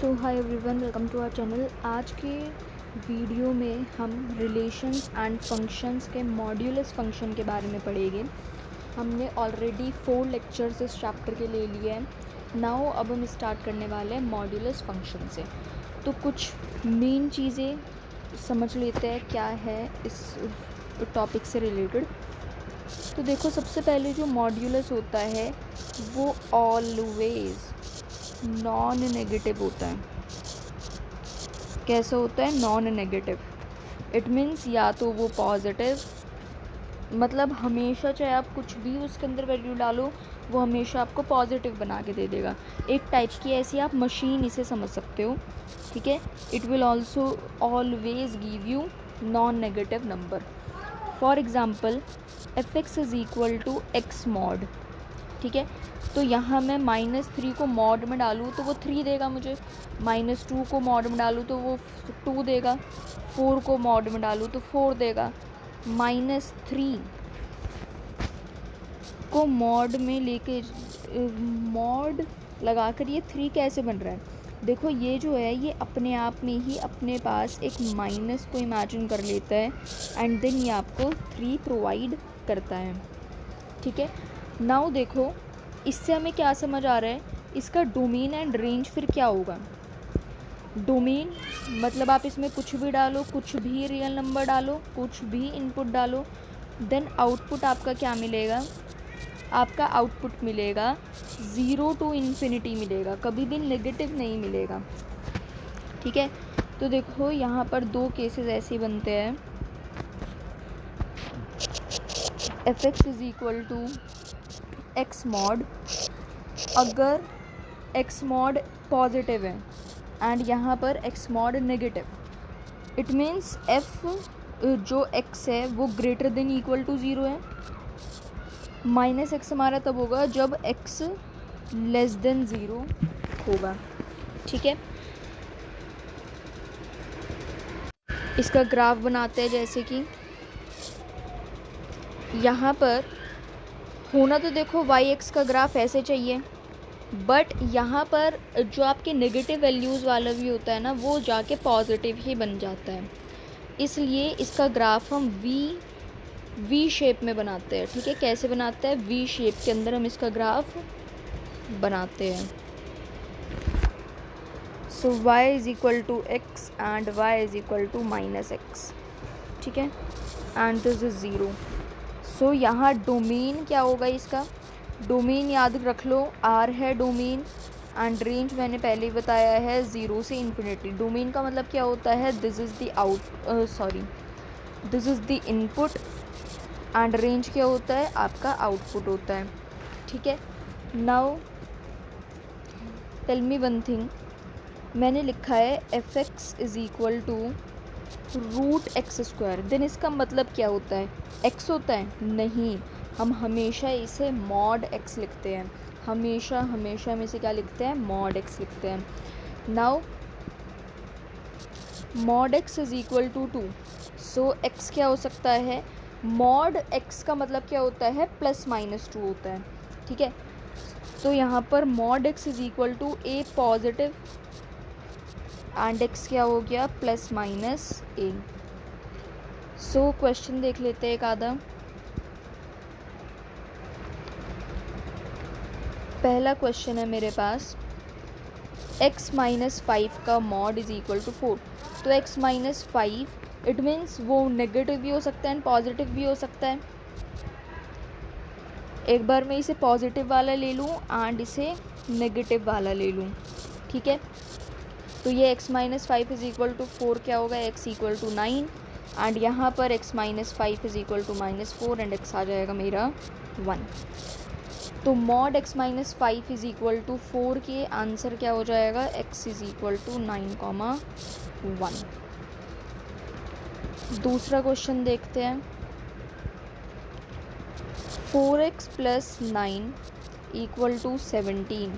So hi everyone, welcome to our channel. आज के video में हम रिलेशंस एंड फंक्शंस के मॉड्यूलस फंक्शन के बारे में पढ़ेंगे। हमने ऑलरेडी 4 लेक्चर्स इस चैप्टर के ले लिए हैं। नाउ अब हम स्टार्ट करने वाले हैं मॉड्यूलस फंक्शन से। तो कुछ मेन चीज़ें समझ लेते हैं क्या है इस टॉपिक से रिलेटेड। तो देखो, सबसे पहले जो मॉड्यूलस होता है वो ऑलवेज नॉन नेगेटिव होता है। कैसा होता है? Non negative. इट मीन्स या तो वो पॉजिटिव, मतलब हमेशा चाहे आप कुछ भी उसके अंदर वैल्यू डालो वो हमेशा आपको पॉजिटिव बना के दे देगा। एक टाइप की ऐसी आप मशीन इसे समझ सकते हो, ठीक है। It will also always give you non negative number. For example f(x) is equal to x mod, ठीक है। तो यहाँ मैं -3 को मॉड में डालूँ तो वो 3 देगा मुझे, -2 को मॉड में डालूँ तो वो 2 देगा, 4 को मॉड में डालूँ तो 4 देगा। -3 को मॉड में लेके मॉड लगाकर ये 3 कैसे बन रहा है? देखो, ये जो है ये अपने आप में ही अपने पास एक माइनस को इमेजिन कर लेता है एंड देन ये आपको 3 प्रोवाइड करता है, ठीक है। नाउ देखो, इससे हमें क्या समझ आ रहा है, इसका डोमेन एंड रेंज फिर क्या होगा। डोमेन मतलब आप इसमें कुछ भी डालो, कुछ भी रियल नंबर डालो, कुछ भी इनपुट डालो, देन आउटपुट आपका क्या मिलेगा? आपका आउटपुट मिलेगा 0 टू इन्फिनिटी मिलेगा, कभी भी नेगेटिव नहीं मिलेगा, ठीक है। तो देखो, यहाँ पर 2 केसेस ऐसे बनते हैं। f(x) is equal to x mod, अगर x मॉड पॉजिटिव है एंड यहाँ पर x mod negative, it means f जो x है वो ग्रेटर देन इक्वल टू 0 है। -x हमारा तब होगा जब x लेस देन 0 होगा, ठीक है। इसका ग्राफ बनाते हैं, जैसे कि यहाँ पर होना तो देखो y(x) का ग्राफ ऐसे चाहिए, बट यहाँ पर जो आपके नेगेटिव वैल्यूज़ वाला भी होता है ना, वो जाके पॉजिटिव ही बन जाता है। इसलिए इसका ग्राफ हम वी शेप में बनाते हैं, ठीक है। कैसे बनाते हैं? वी शेप के अंदर हम इसका ग्राफ बनाते हैं। So y is equal to x and y is equal to -x, ठीक है, एंड दिस इज़ 0। सो यहाँ डोमेन क्या होगा इसका? डोमेन याद रख लो, R है डोमेन एंड रेंज मैंने पहले ही बताया है 0 से इन्फिनिटी। डोमेन का मतलब क्या होता है? This is the input and range क्या होता है? आपका आउटपुट होता है, ठीक है। Now tell me one thing, मैंने लिखा है f(x) is equal to √x², then इसका मतलब क्या होता है? x होता है? नहीं, हम हमेशा इसे मॉड x लिखते हैं, हमेशा हम इसे क्या लिखते हैं? मॉड x लिखते हैं। Now mod x is equal to 2, so x क्या हो सकता है? मॉड x का मतलब क्या होता है? +-2 होता है, ठीक है। तो यहाँ पर mod x is equal to a positive and x क्या हो गया? +-a। सो क्वेश्चन देख लेते हैं एक आधा। पहला क्वेश्चन है मेरे पास, x-5 का मॉड इज़ इक्वल टू 4। तो x-5 इट मीन्स वो नेगेटिव भी हो सकता है एंड पॉजिटिव भी हो सकता है। एक बार मैं इसे पॉजिटिव वाला ले लूँ एंड इसे नेगेटिव वाला ले लूँ, ठीक है। तो ये x-5 इज़ इक्वल टू 4 क्या होगा? x इक्वल टू 9 एंड यहाँ पर x-5 is equal to -4 and x आ जाएगा मेरा 1। तो mod x-5 is equal to 4 के आंसर क्या हो जाएगा? x is equal to 9,1। दूसरा क्वेश्चन देखते हैं। 4x + 9 equal to 17।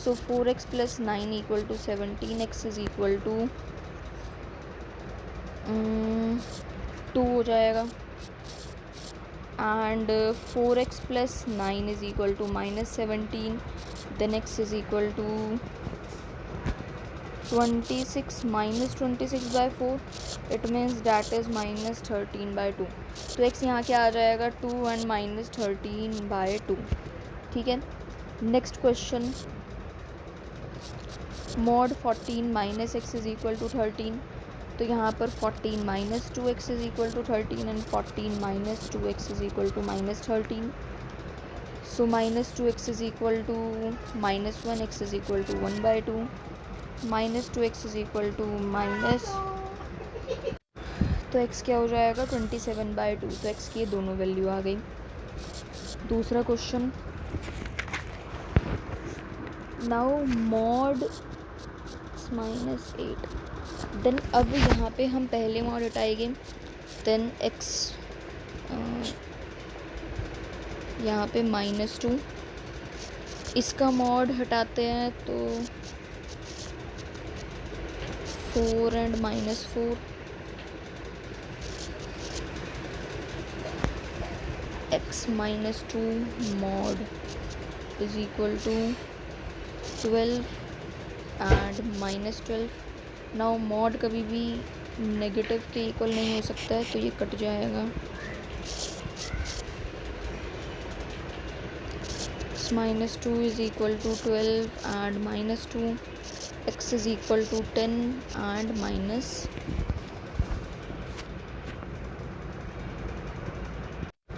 So 4x + 9 equal to 17, x is equal to 2 हो जाएगा and 4x + 9 is equal to -17, then x is equal to 26 minus 26/4, it means that is -13/2। तो x यहाँ क्या आ जाएगा 2 and -13/2। ठीक है। Next question, mod 14 minus x is equal to 13। तो यहाँ पर 14 minus 2x is equal to 13 and 14 minus 2x is equal to -13। So -2x is equal to -1x is equal to 1/2, -2x is equal to minus, तो x क्या हो जाएगा 27/2। तो x की ये दोनों वैल्यू आ गई। दूसरा क्वेश्चन, नाउ मॉड -8, देन अब यहाँ पे हम पहले मॉड हटाएंगे, देन x यहाँ पे -2, इसका मॉड हटाते हैं तो 4 and -4, x -2 mod is equal to 12 and -12। Now mod कभी भी नेगेटिव के इक्वल नहीं हो सकता है, तो ये कट जाएगा। -2 is equal to 12 and -2, x is equal to 10 and minus।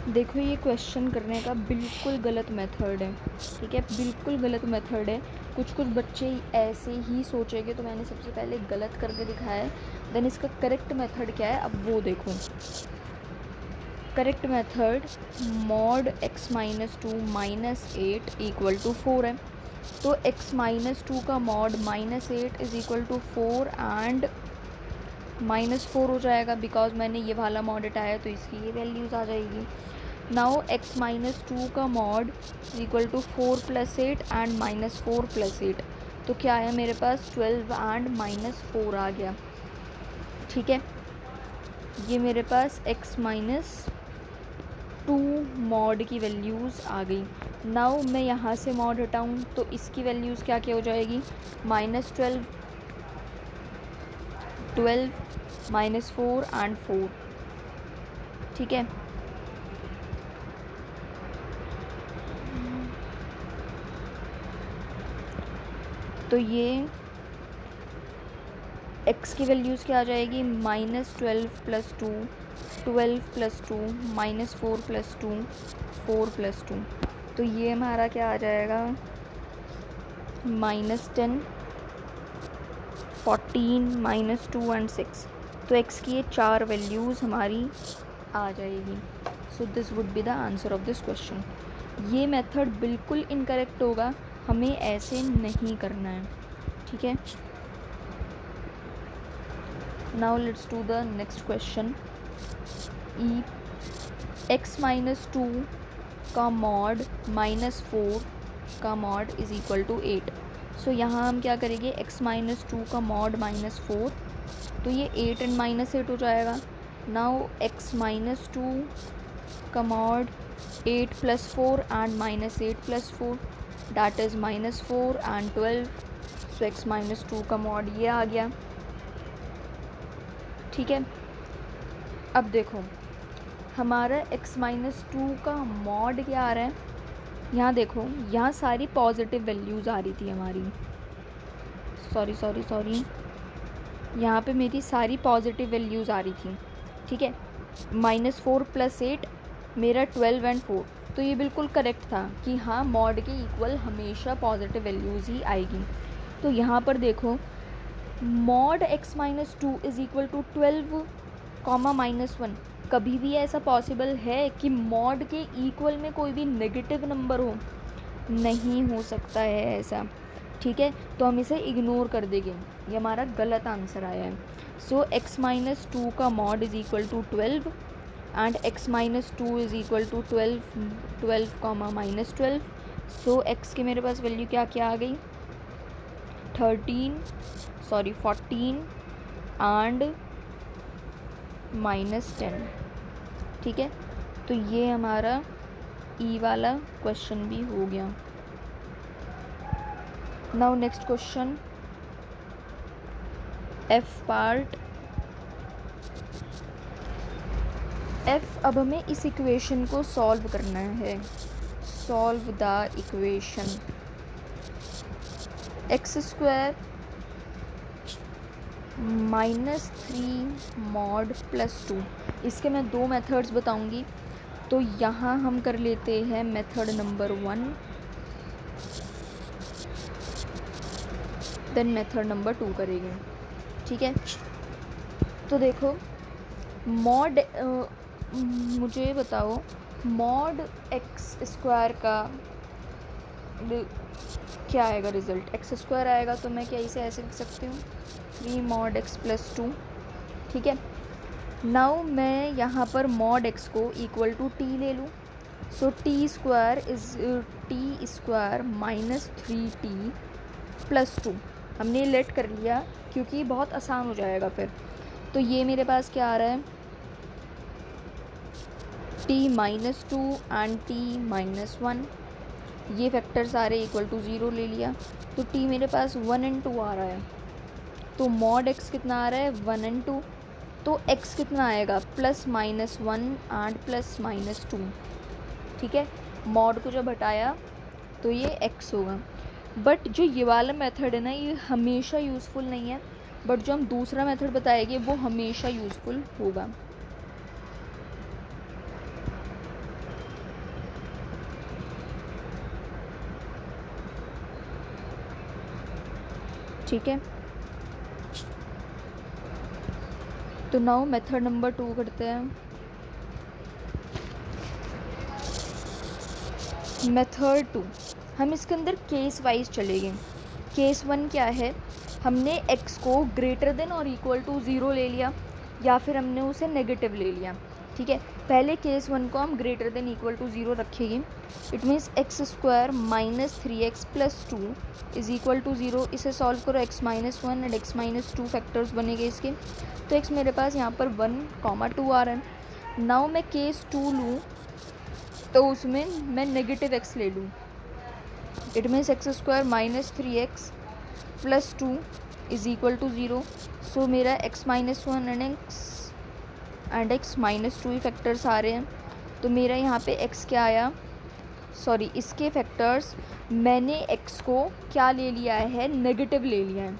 देखो ये क्वेश्चन करने का बिल्कुल गलत मेथड है, ठीक है, बिल्कुल गलत मेथड है। कुछ बच्चे ऐसे ही सोचेंगे, तो मैंने सबसे पहले गलत करके दिखाया है, देन इसका करेक्ट मेथड क्या है अब वो देखो। Correct method mod x -2 -8 equal to 4 है, तो x -2 का mod -8 is equal to 4 and -4 हो जाएगा, बिकॉज मैंने ये वाला मॉड हटाया तो इसकी ये वैल्यूज़ आ जाएगी। नाउ x -2 का मॉड इक्वल टू 4 + 8 एंड -4 + 8, तो क्या आया मेरे पास 12 एंड -4 आ गया। ठीक है, ये मेरे पास x -2 मॉड की वैल्यूज़ आ गई। नाउ मैं यहाँ से मॉड हटाऊँ तो इसकी वैल्यूज़ क्या क्या हो जाएगी, -12, -4 एंड 4। ठीक है, तो ये x की वैल्यूज़ क्या आ जाएगी, -12 + 2, 12 + 2, -4 + 2, 4 + 2, तो ये हमारा क्या आ जाएगा -10, 14, -2 एंड 6। तो x की ये 4 वैल्यूज़ हमारी आ जाएगी। सो this would be the answer of this question. ये मेथड बिल्कुल इनकरेक्ट होगा, हमें ऐसे नहीं करना है। ठीक है, now let's do the next question. x -2 का मॉड -4 का मॉड इज़ इक्वल टू 8। सो यहाँ हम क्या करेंगे, x -2 का मॉड -4, तो ये 8 एंड -8 हो जाएगा। नाउ x -2 का mod 8 + 4 and -8 + 4, that is -4 and 12। So x -2 का मॉड ये आ गया। ठीक है, अब देखो हमारा x -2 का मॉड क्या आ रहा है, यहाँ देखो, यहाँ सारी पॉजिटिव वैल्यूज़ आ रही थी हमारी, सॉरी, यहाँ पे मेरी सारी पॉजिटिव वैल्यूज़ आ रही थी। ठीक है, -4 + 8 मेरा 12 एंड 4, तो ये बिल्कुल करेक्ट था कि हाँ मॉड के इक्वल हमेशा पॉजिटिव वैल्यूज़ ही आएगी। तो यहाँ पर देखो mod x -2 is equal to 12, -1, कभी भी ऐसा पॉसिबल है कि मॉड के इक्वल में कोई भी नेगेटिव नंबर हो, नहीं हो सकता है ऐसा। ठीक है, तो हम इसे इग्नोर कर देंगे, ये हमारा गलत आंसर आया है। सो x -2 का mod is equal to 12 and x -2 is equal to 12, -12। So x के मेरे पास वैल्यू क्या क्या आ गई, 14 एंड -10। ठीक है, तो ये हमारा ई वाला क्वेश्चन भी हो गया। Now next question, F part F. अब हमें इस इक्वेशन को सॉल्व करना है। Solve the equation x square -3 mod +2। इसके मैं दो मेथड्स बताऊंगी। तो यहाँ हम कर लेते हैं method number 1, then method number 2 करेंगे। ठीक है, तो देखो मॉड मुझे बताओ मॉड एक्स स्क्वायर का क्या आएगा रिज़ल्ट। एक्स स्क्वायर आएगा तो मैं क्या इसे ऐसे लिख सकती हूँ 3 मॉड एक्स +2। ठीक है, नाउ मैं यहाँ पर मॉड एक्स को इक्वल टू टी ले लूँ। So t square is t square -3t +2। हमने लेट कर लिया क्योंकि बहुत आसान हो जाएगा फिर। तो ये मेरे पास क्या आ रहा है t-2 एंड t-1। ये फैक्टर सारे इक्वल टू 0 ले लिया तो t मेरे पास 1 and 2 आ रहा है। तो मॉड x कितना आ रहा है 1 and 2। तो x कितना आएगा +-1 एंड +-2। ठीक है, मॉड को जब हटाया तो ये x होगा। बट जो ये वाला मेथड है ना ये हमेशा यूज़फुल नहीं है, बट जो हम दूसरा मेथड बताएंगे वो हमेशा यूज़फुल होगा। ठीक है, तो नाउ मेथड नंबर 2 करते हैं। मेथड 2 हम इसके अंदर केस वाइज चलेंगे। केस 1 क्या है, हमने x को ग्रेटर देन और इक्वल टू 0 ले लिया या फिर हमने उसे नेगेटिव ले लिया। ठीक है, पहले केस 1 को हम ग्रेटर देन इक्वल टू 0 रखेंगे। It means x square -3x +2 is equal to 0। इसे सॉल्व करो x-1 एंड x-2 फैक्टर्स बनेंगे इसके। तो x मेरे पास यहाँ पर 1, 2 आ रहा है। नाउ मैं केस 2 लूँ तो उसमें मैं नेगेटिव x ले लूँ। It means x square -3x +2 is equal to 0। So मेरा x-1 and x-2 he factors आ रहे हैं। तो मेरा यहाँ पे x क्या आया, सॉरी इसके फैक्टर्स मैंने x को क्या ले लिया है नेगेटिव ले लिया है।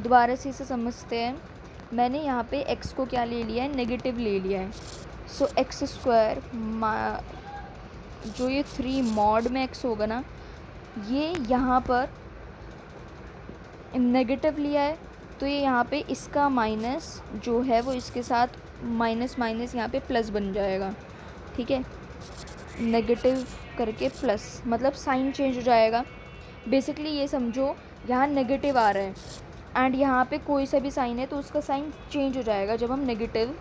दोबारा से इसे समझते हैं, मैंने यहाँ पे x को क्या ले लिया है नेगेटिव ले लिया है। सो एक्स स्क्वायर जो ये 3 मॉड में x होगा ना ये यहाँ पर नेगेटिव लिया है तो ये यहाँ पे इसका माइनस जो है वो इसके साथ माइनस यहाँ पे प्लस बन जाएगा। ठीक है, नेगेटिव करके प्लस मतलब साइन चेंज हो जाएगा। बेसिकली ये समझो यहाँ नेगेटिव आ रहा है एंड यहाँ पे कोई सा भी साइन है तो उसका साइन चेंज हो जाएगा जब हम नेगेटिव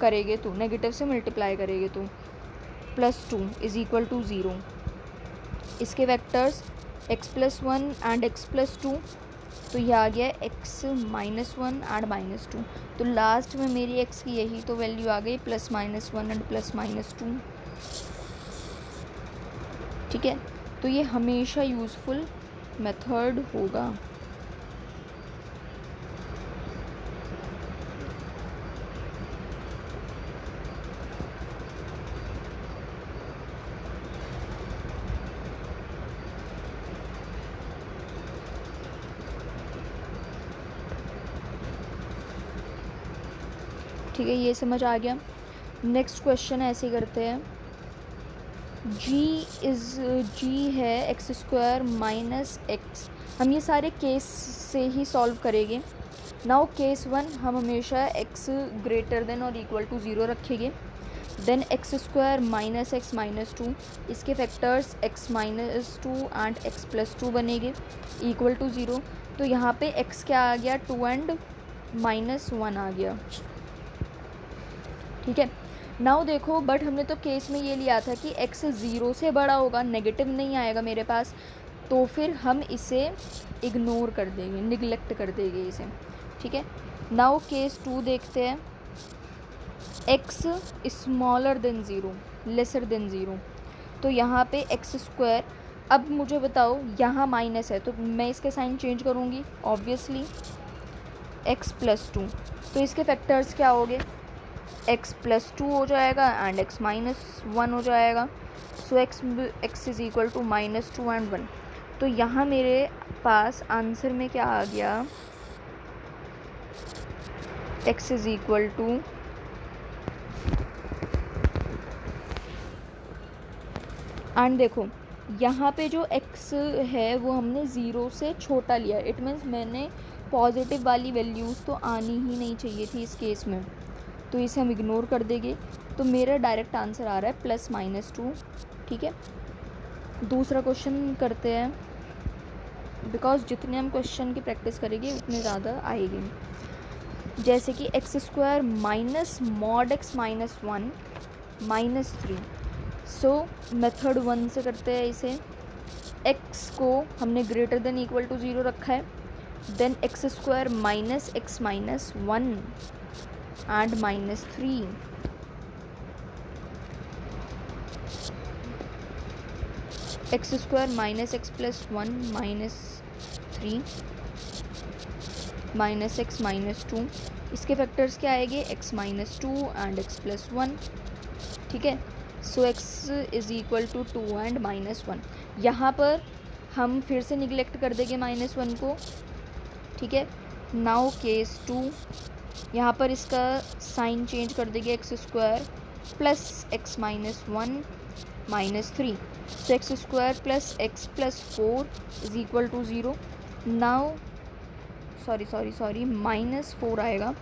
करेंगे तो नेगेटिव से मल्टीप्लाई करेंगे तो +2 इज़ इक्वल टू 0। इसके वेक्टर्स x+1 एंड x+2। तो ये आ गया x-1 एंड -2। तो लास्ट में मेरी x की यही तो वैल्यू आ गई +-1 एंड +-2। ठीक है, तो ये हमेशा यूज़फुल मेथड होगा। ठीक है, ये समझ आ गया। नेक्स्ट क्वेश्चन ऐसे करते हैं। जी है x² - x। हम ये सारे केस से ही सॉल्व करेंगे। नाउ केस 1 हम हमेशा x ग्रेटर देन और इक्वल टू 0 रखेंगे। देन x² - x-2 इसके फैक्टर्स x-2 एंड x+2 बनेंगे इक्वल टू 0। तो यहाँ पे x क्या आ गया 2 एंड -1 आ गया। ठीक है, नाउ देखो बट हमने तो केस में ये लिया था कि x 0 से बड़ा होगा, नेगेटिव नहीं आएगा मेरे पास, तो फिर हम इसे इग्नोर कर देंगे, निगलेक्ट कर देंगे इसे। ठीक है, नाउ केस 2 देखते हैं। x smaller than 0 lesser than 0। तो यहाँ पे x²। अब मुझे बताओ यहाँ माइनस है तो मैं इसके साइन चेंज करूँगी ऑब्वियसली। x प्लस 2, तो इसके फैक्टर्स क्या हो गए, x प्लस 2 हो जाएगा एंड x माइनस 1 हो जाएगा। So x is equal to minus 2 and 1। तो यहाँ मेरे पास आंसर में क्या आ गया, x is equal to and देखो यहाँ पे जो x है वो हमने ज़ीरो से छोटा लिया, इट मीन्स मैंने पॉजिटिव वाली वैल्यूज़ तो आनी ही नहीं चाहिए थी इस केस में, तो इसे हम इग्नोर कर देंगे। तो मेरा डायरेक्ट आंसर आ रहा है प्लस माइनस 2। ठीक है, दूसरा क्वेश्चन करते हैं, बिकॉज जितने हम क्वेश्चन की प्रैक्टिस करेंगे उतने ज़्यादा आएगी। जैसे कि x square minus mod x minus 1 minus 3। सो मेथड 1 से करते हैं इसे। x को हमने ग्रेटर देन इक्वल टू 0 रखा है, then x square minus x minus 1 and minus 3। X square minus x plus 1 minus 3 minus x minus 2, इसके फैक्टर्स क्या आएंगे, x minus 2 and x plus 1। ठीक है, so x is equal to 2 and minus 1। यहाँ पर हम फिर से निगलेक्ट कर देंगे माइनस 1 को। ठीक है, नाउ केस 2, यहाँ पर इसका साइन चेंज कर देंगे, x square plus x minus 1 minus 3। So x square plus x plus 4 is equal to 0। Now sorry minus 4 आएगा,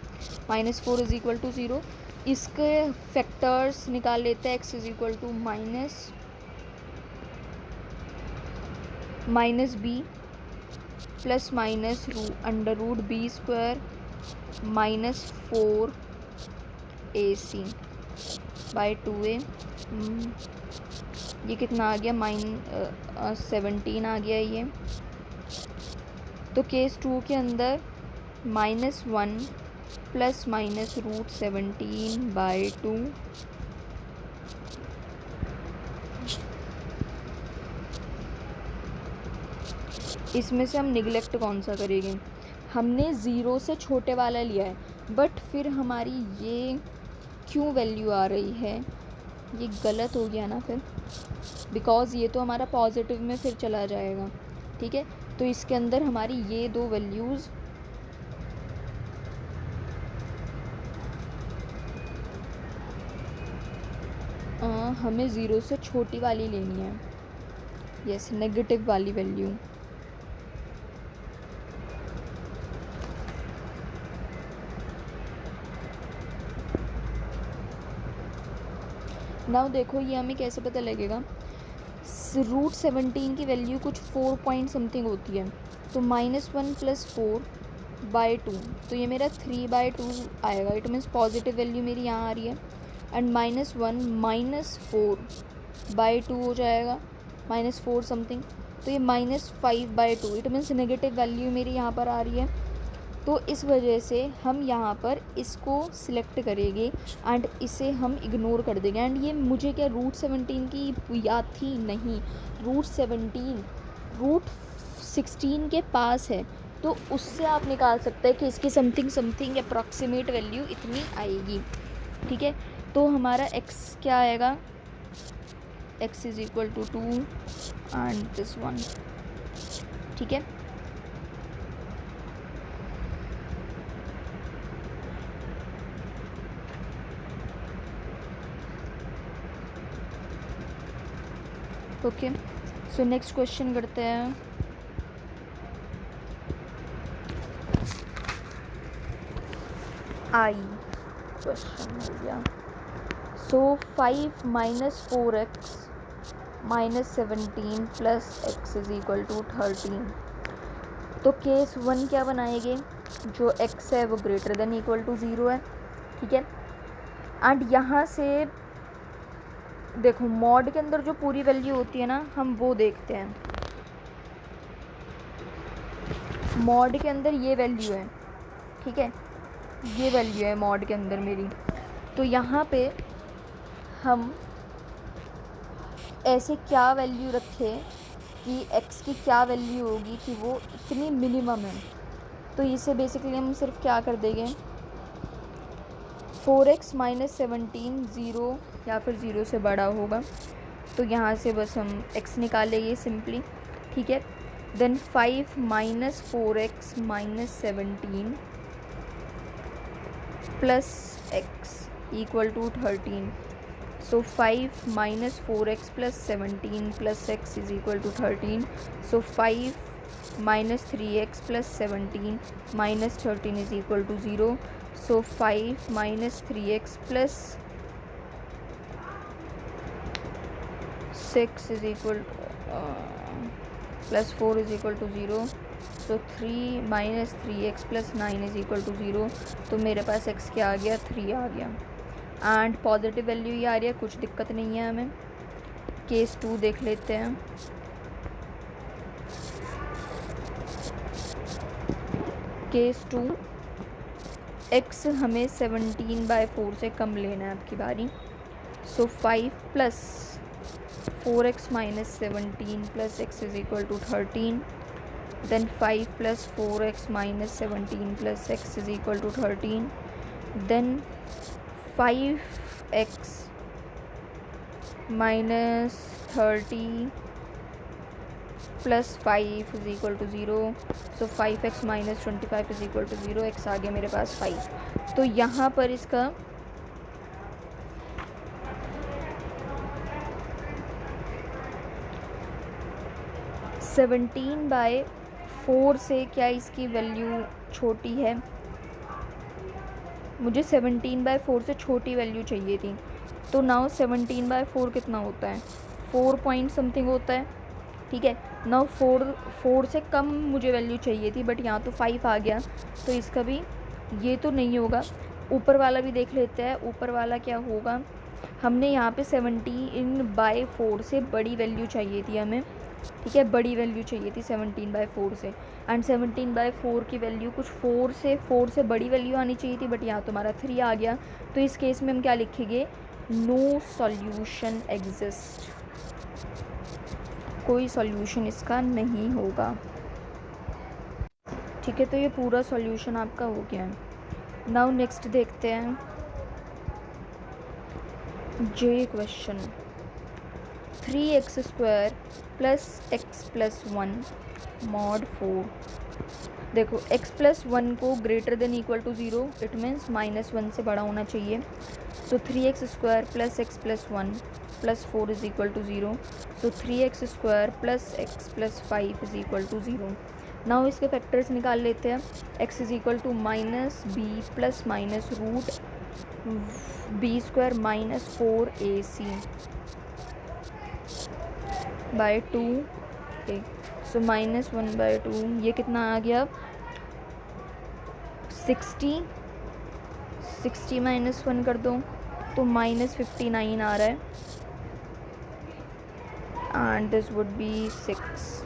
माइनस 4 इज़ इक्वल टू 0। इसके फैक्टर्स निकाल लेते हैं, x is equal to minus B plus minus under root b square minus 4ac by 2a। ये कितना आ गया, 17 आ गया ये। तो केस 2 के अंदर minus 1 plus minus root 17 by 2 इसमें से हम निगलेक्ट कौन सा करेंगे, हमने ज़ीरो से छोटे वाला लिया है, बट फिर हमारी ये क्यों वैल्यू आ रही है, ये गलत हो गया ना फिर, बिकॉज़ ये तो हमारा पॉजिटिव में फिर चला जाएगा। ठीक है, तो इसके अंदर हमारी ये दो वैल्यूज़ हमें ज़ीरो से छोटी वाली लेनी है, यस, नेगेटिव वाली वैल्यू। नाउ देखो ये हमें कैसे पता लगेगा, रूट 17 की वैल्यू कुछ 4 पॉइंट समथिंग होती है, तो माइनस 1 प्लस 4 बाई 2, तो ये मेरा 3 बाई 2 आएगा, इट मीन्स पॉजिटिव वैल्यू मेरी यहाँ आ रही है। एंड माइनस 1 माइनस 4 बाई 2 हो जाएगा, माइनस 4 समथिंग, तो ये minus 5 by 2, it means negative value मेरी यहाँ पर आ रही है। तो इस वजह से हम यहाँ पर इसको सिलेक्ट करेंगे एंड इसे हम इग्नोर कर देंगे। एंड ये मुझे क्या रूट 17 की याद थी, नहीं, रूट 16 के पास है, तो उससे आप निकाल सकते हैं कि इसकी समथिंग अप्रॉक्सीमेट वैल्यू इतनी आएगी। ठीक है, तो हमारा x क्या आएगा, x is equal to 2 and this 1। ठीक है, ओके, सो नेक्स्ट क्वेश्चन करते हैं। आई क्वेश्चन हो गया। So 5 minus 4x minus 17 plus x is equal to 13। तो केस 1 क्या बनाएंगे, जो x है वो ग्रेटर देन इक्वल टू 0 है। ठीक है, एंड यहाँ से देखो मॉड के अंदर जो पूरी वैल्यू होती है ना, हम वो देखते हैं। मॉड के अंदर ये वैल्यू है, ठीक है, ये वैल्यू है मॉड के अंदर मेरी। तो यहाँ पे हम ऐसे क्या वैल्यू रखें कि x की क्या वैल्यू होगी कि वो इतनी मिनिमम है। तो इसे बेसिकली हम सिर्फ क्या कर देंगे, 4x माइनस 17 ज़ीरो या फिर ज़ीरो से बड़ा होगा, तो यहाँ से बस हम x निकालेंगे सिंपली, ठीक है। Then 5 minus 4x minus 17 plus x equal to 13। So 5 minus 4x plus 17 plus x is equal to 13. So 5 minus 3x plus 17 minus 13 is equal to 0. So 5 minus 3x plus 6 is equal to plus 4 is equal to 0. So 3 minus 3x plus 9 is equal to 0. तो मेरे पास x क्या आ गया, 3 आ गया। And positive value ही आ रही है, कुछ दिक्कत नहीं है हमें। केस 2 देख लेते हैं। केस 2, x हमें 17/4 से कम लेना है आपकी बारी। So 5 plus 4x minus 17 plus x is equal to 13। Then 5 plus 4x minus 17 plus x is equal to 13। Then 5x minus 30 plus 5 is equal to 0। So 5x minus 25 is equal to 0। x आ गया मेरे पास 5। तो यहाँ पर इसका seventeen bye 4 से क्या इसकी वैल्यू छोटी है, मुझे 17/4 से छोटी वैल्यू चाहिए थी। तो नाउ 17/4 कितना होता है, 4 पॉइंट समथिंग होता है, ठीक है। नाउ 4 से कम मुझे वैल्यू चाहिए थी, बट यहाँ तो 5 आ गया, तो इसका भी ये तो नहीं होगा। ऊपर वाला भी देख लेते हैं, ऊपर वाला क्या होगा। हमने यहाँ पे 17/4 से बड़ी वैल्यू चाहिए थी हमें, ठीक है, बड़ी वैल्यू चाहिए थी 17/4 से। एंड 17/4 की वैल्यू कुछ 4 से बड़ी वैल्यू आनी चाहिए थी, बट यहाँ तुम्हारा 3 आ गया। तो इस केस में हम क्या लिखेंगे, नो सॉल्यूशन एग्जिस्ट, कोई सॉल्यूशन इसका नहीं होगा, ठीक है। तो ये पूरा सॉल्यूशन आपका हो गया है। नाउ नेक्स्ट देखते हैं जे question. 3x² plus x plus 1 mod 4। देखो x प्लस 1 को greater than equal to 0, it means -1 से बड़ा होना चाहिए। So 3x² plus x plus 1 plus 4 is equal to 0। So 3x² plus x plus 5 is equal to 0। Now इसके factors निकाल लेते हैं। x is equal to minus B plus minus root b² minus 4ac bye 2a। So -1/2, ये कितना आ गया, 60 minus 1 कर दो तो -59 आ रहा है, एंड दिस वुड बी 6।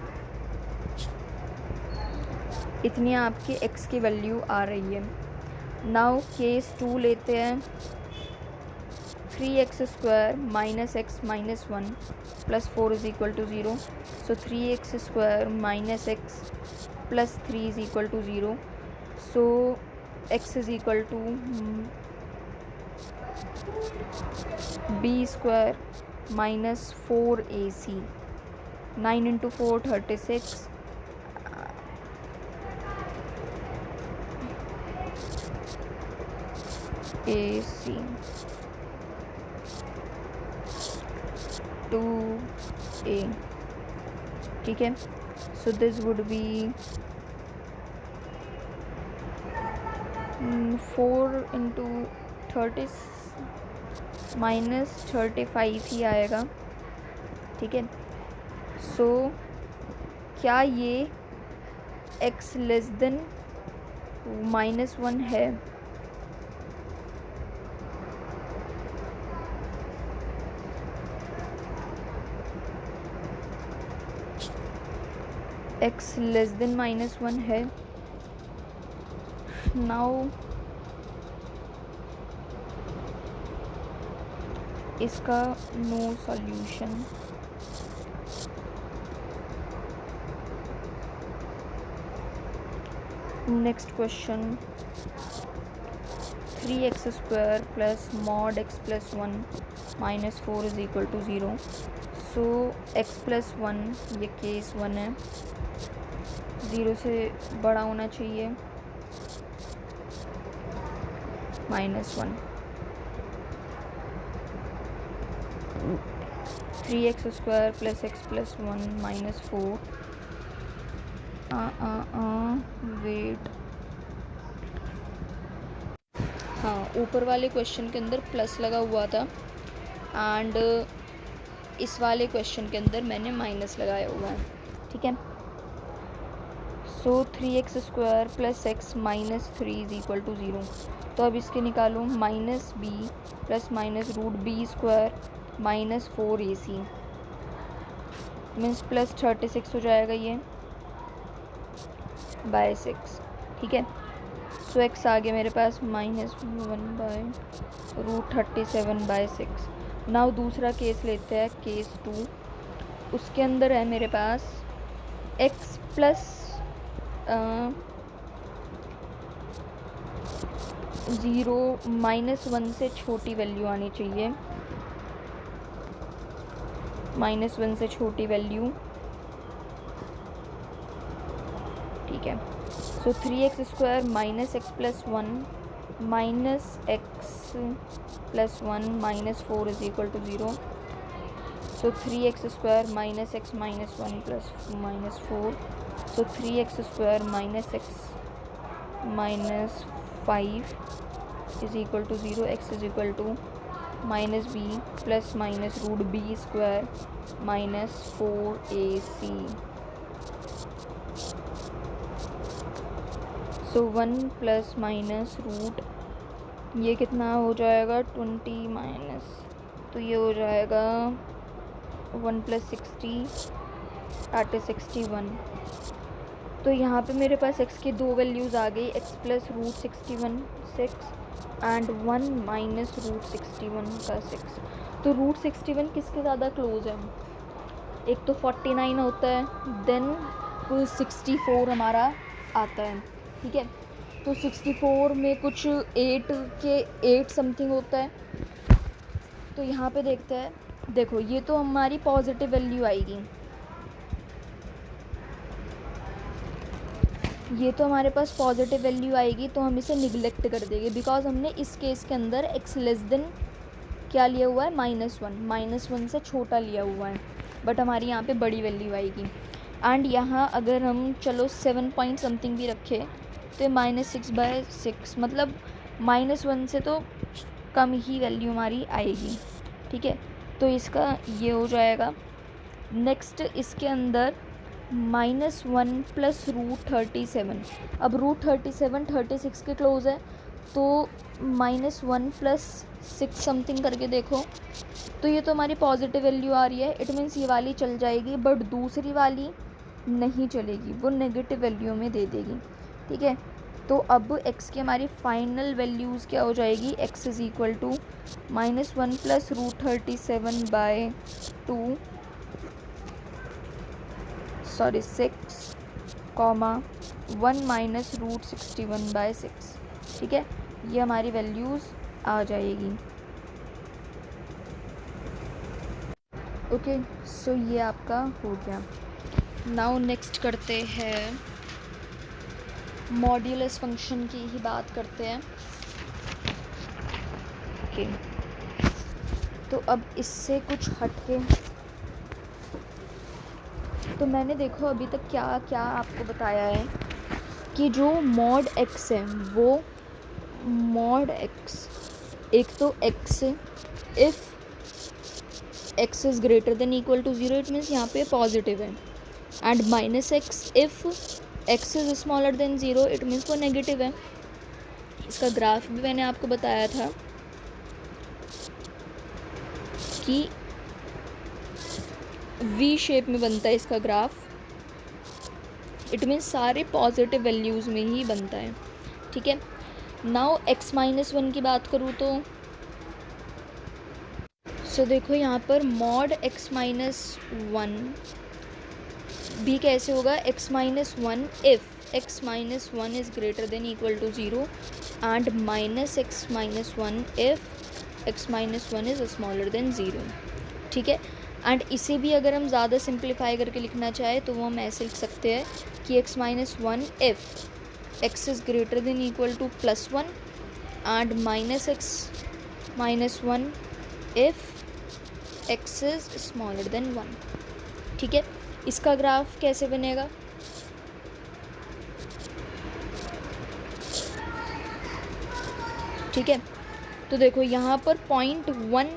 इतनी आपकी x की वैल्यू आ रही है। नाउ केस 2 लेते हैं। 3x² minus x minus 1 plus 4 is equal to 0। So 3x² minus x plus 3 is equal to 0। So x is equal to b² minus 4ac। 9 into 4 36, ac 2a, ठीक है। So this would be 4 into 30 minus 35 ही आएगा, ठीक है। सो क्या ये x less than -1 है, x less than -1 है। नाउ इसका no solution, next question, 3x² plus mod x plus 1 minus 4 is equal to 0। So x plus 1 ये केस 1 है, 0 से बड़ा होना चाहिए, -1। 3x² plus x plus 1 minus 4, wait, हाँ ऊपर वाले क्वेश्चन के अंदर प्लस लगा हुआ था एंड इस वाले क्वेश्चन के अंदर मैंने माइनस लगाया हुआ है, ठीक है। So 3x² plus x minus 3 is equal to 0। तो अब इसके निकालो, -b plus minus √b² minus 4ac means plus 36 हो जाएगा ये बाय 6, ठीक है। सो x आ गया मेरे पास -1/√37/6। नाउ दूसरा केस लेते हैं, केस 2। उसके अंदर है मेरे पास x प्लस 0 -1 से छोटी वैल्यू आनी चाहिए, -1 से छोटी वैल्यू, ठीक है। So 3x² minus x plus 1 minus x plus 1 minus 4 is equal to 0। So 3x² minus x minus 1 plus minus 4। So 3x² minus x minus 5 is equal to 0। x is equal to -b plus minus √b² minus 4ac। So 1 plus minus root, ये कितना हो जाएगा 20 minus, तो ये हो जाएगा 1 plus 60 that is 61। तो यहाँ पे मेरे पास x की दो वैल्यूज़ आ गई, x प्लस √61 6 एंड 1 माइनस √61 का 6। तो √61 किसके ज़्यादा क्लोज है, एक तो 49 होता है, देन 64 हमारा आता है, ठीक है। तो 64 में कुछ 8 के 8 समथिंग होता है। तो यहाँ पे देखते हैं, देखो ये तो हमारी पॉजिटिव वैल्यू आएगी, ये तो हमारे पास पॉजिटिव वैल्यू आएगी, तो हम इसे निगलेक्ट कर देंगे बिकॉज हमने इस केस के अंदर x लेस देन क्या लिया हुआ है, -1 से छोटा लिया हुआ है, बट हमारी यहाँ पे बड़ी वैल्यू आएगी। एंड यहाँ अगर हम चलो 7 पॉइंट समथिंग भी रखे तो -6/6 मतलब -1 से तो कम ही वैल्यू हमारी आएगी, ठीक है। तो इसका ये हो जाएगा। नेक्स्ट इसके अंदर -1 प्लस √37, अब √37 36 के क्लोज है, तो -1 प्लस 6 समथिंग करके देखो, तो ये तो हमारी पॉजिटिव वैल्यू आ रही है, इट मीन्स ये वाली चल जाएगी, बट दूसरी वाली नहीं चलेगी, वो नेगेटिव वैल्यू में दे देगी, ठीक है। तो अब x की हमारी फाइनल वैल्यूज़ क्या हो जाएगी, x is equal to -1 plus √37/2 6 comma 1 minus √61/6, ठीक है। ये हमारी वैल्यूज़ आ जाएगी, ओके। सो ये आपका हो गया। नाउ नेक्स्ट करते हैं मॉड्यूलस फंक्शन की ही बात करते हैं, ओके। तो अब इससे कुछ हटके, तो मैंने देखो अभी तक क्या क्या आपको बताया है कि जो मॉड x है वो मॉड x, एक तो x if x is greater than equal to 0 it means यहाँ पे पॉजिटिव है, and -x if x is smaller than 0 it means वो नेगेटिव है। इसका ग्राफ भी मैंने आपको बताया था कि V शेप में बनता है इसका ग्राफ, इट मीन्स सारे पॉजिटिव वैल्यूज़ में ही बनता है, ठीक है। नाउ x-1 की बात करूँ तो सो देखो यहाँ पर मॉड x-1 भी कैसे होगा, x-1 if x minus 1 is greater than equal to 0 and minus x minus 1 if x minus 1 is smaller than 0. ठीक है, एंड इसे भी अगर हम ज़्यादा सिंप्लीफाई करके लिखना चाहें तो वो हम ऐसे लिख सकते हैं कि x minus 1 if x is greater than equal to plus 1 and minus x minus 1 if x is smaller than 1. ठीक है, इसका ग्राफ कैसे बनेगा? ठीक है, तो देखो यहाँ पर 0.1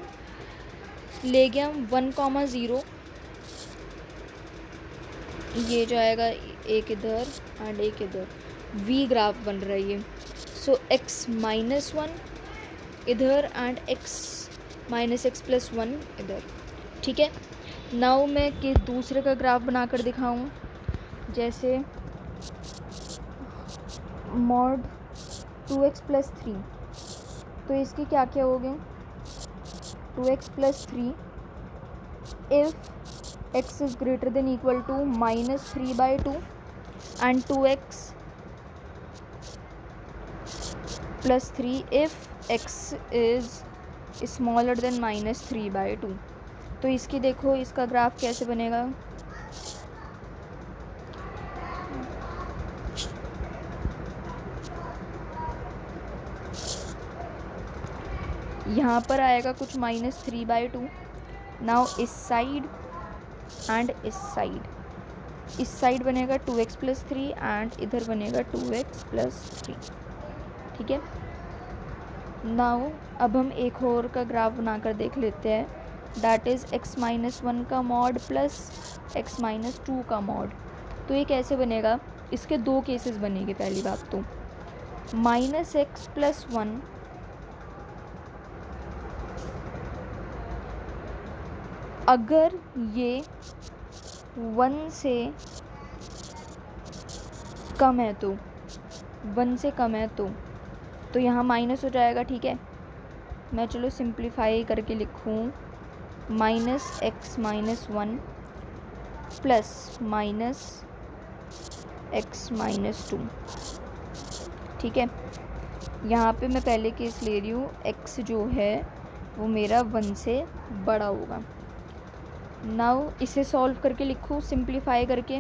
ले गया हम 1,0, ये जाएगा एक इधर एंड एक इधर, वी ग्राफ बन रहा है ये. सो x माइनस 1 इधर and x minus x plus 1 इधर. ठीक है, नाउ मैं कि दूसरे का ग्राफ बनाकर दिखाऊं, जैसे मॉड 2x प्लस 3, तो इसके क्या क्या हो गए? 2x plus 3 if x is greater than equal to minus 3/2 and 2x plus 3 if x is smaller than minus 3/2. तो इसकी देखो इसका ग्राफ कैसे बनेगा? यहाँ पर आएगा कुछ -3/2. नाउ इस साइड एंड इस साइड बनेगा 2x प्लस 3 एंड इधर बनेगा 2x प्लस 3. ठीक है, नाउ अब हम एक और का ग्राफ बनाकर देख लेते हैं, दैट इज़ x माइनस 1 का मॉड प्लस x माइनस 2 का मॉड. तो ये कैसे बनेगा? इसके दो केसेस बनेंगे. पहली बात तो माइनस एक्स प्लस 1 अगर ये 1 से कम है तो 1 से कम है तो यहाँ माइनस हो जाएगा. ठीक है, मैं चलो सिंप्लीफाई करके लिखूँ, minus x minus 1 plus minus x minus 2. ठीक है, यहाँ पे मैं पहले केस ले रही हूँ, x जो है वो मेरा 1 से बड़ा होगा. नाउ इसे सॉल्व करके लिखूँ सिंप्लीफाई करके,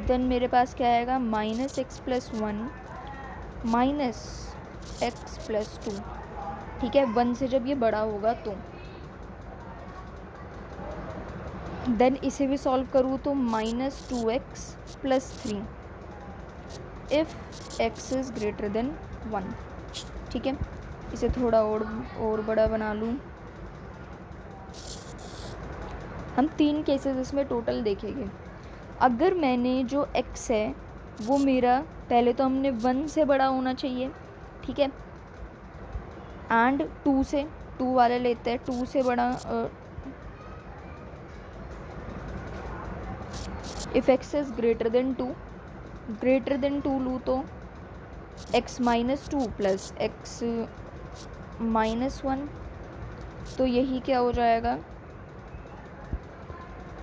देन मेरे पास क्या आएगा? Minus x plus 1 minus x plus 2. ठीक है, 1 से जब ये बड़ा होगा तो देन इसे भी सॉल्व करूँ तो minus 2x plus 3 if x is greater then 1. ठीक है, इसे थोड़ा और बड़ा बना लूँ. हम 3 केसेस इसमें टोटल देखेंगे. अगर मैंने जो x है वो मेरा पहले तो हमने 1 से बड़ा होना चाहिए. ठीक है, एंड 2 से, 2 वाला लेते हैं, 2 से बड़ा. If x is greater than 2 लूँ तो x minus 2 plus x minus 1, तो यही क्या हो जाएगा?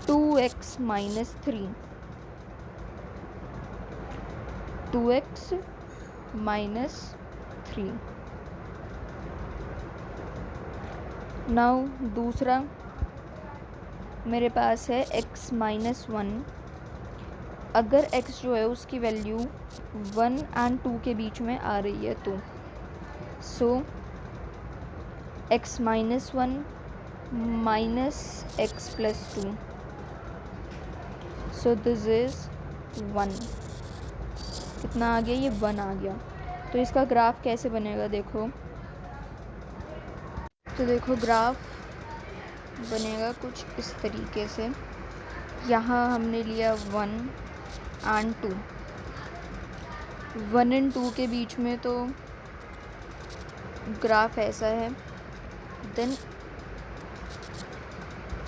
2x minus 3, 2x minus 3. Now दूसरा मेरे पास है x माइनस 1. अगर x जो है उसकी वैल्यू 1 एंड 2 के बीच में आ रही है तो सो x minus 1 minus x plus 2, so this is 1. कितना आ गया? ये 1 आ गया. तो इसका ग्राफ कैसे बनेगा देखो, तो देखो ग्राफ बनेगा कुछ इस तरीके से. यहाँ हमने लिया 1 एंड 2, 1 एंड 2 के बीच में तो ग्राफ ऐसा है. देन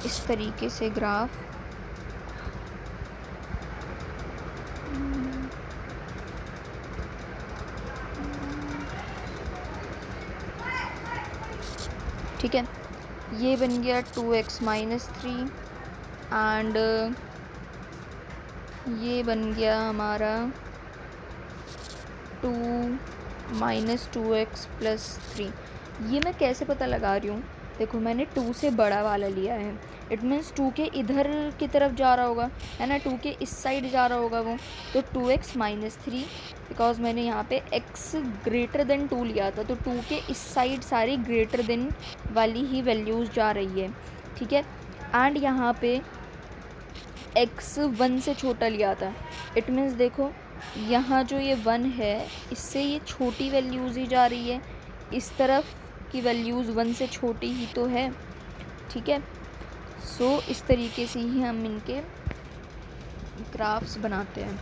इस तरीके से ग्राफ, ठीक है, ये बन गया 2x माइनस 3 एंड ये बन गया हमारा 2 माइनस 2x+3। ये मैं कैसे पता लगा रही हूँ, देखो मैंने 2 से बड़ा वाला लिया है, इट मीन्स 2 के इधर की तरफ जा रहा होगा, है ना, 2 के इस साइड जा रहा होगा वो, तो 2x-3, बिकॉज मैंने यहाँ पे x ग्रेटर देन 2 लिया था, तो 2 के इस साइड सारी ग्रेटर देन वाली ही वैल्यूज़ जा रही है, ठीक है। एंड यहाँ पे x 1 से छोटा लिया था, इट मीन्स देखो यहाँ जो ये 1 है इससे ये छोटी वैल्यूज़ ही जा रही है, इस तरफ की वैल्यूज़ 1 से छोटी ही तो है, ठीक है। सो इस तरीके से ही हम इनके ग्राफ्स बनाते हैं।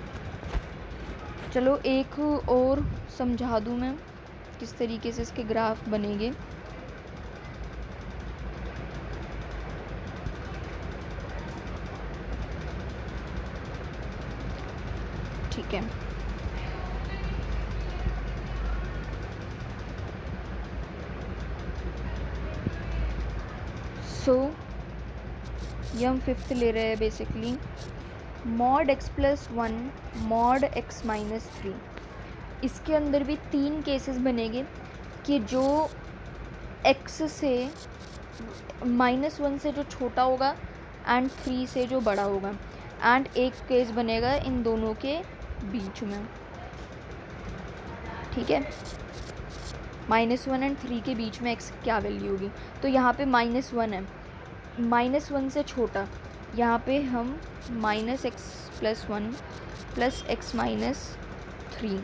चलो एक और समझा दूँ मैं किस तरीके से इसके ग्राफ बनेंगे। ठीक है, सो ये हम 5th ले रहे हैं basically, mod x+1 mod x-3। इसके अंदर भी 3 केसेस बनेंगे कि जो x से -1 से जो छोटा होगा एंड 3 से जो बड़ा होगा, एंड एक केस बनेगा इन दोनों के बीच में, ठीक है। -1 एंड 3 के बीच में x क्या वैल्यू होगी, तो यहाँ पे -1 है, -1 से छोटा, यहाँ पे हम -x+1 + x-3,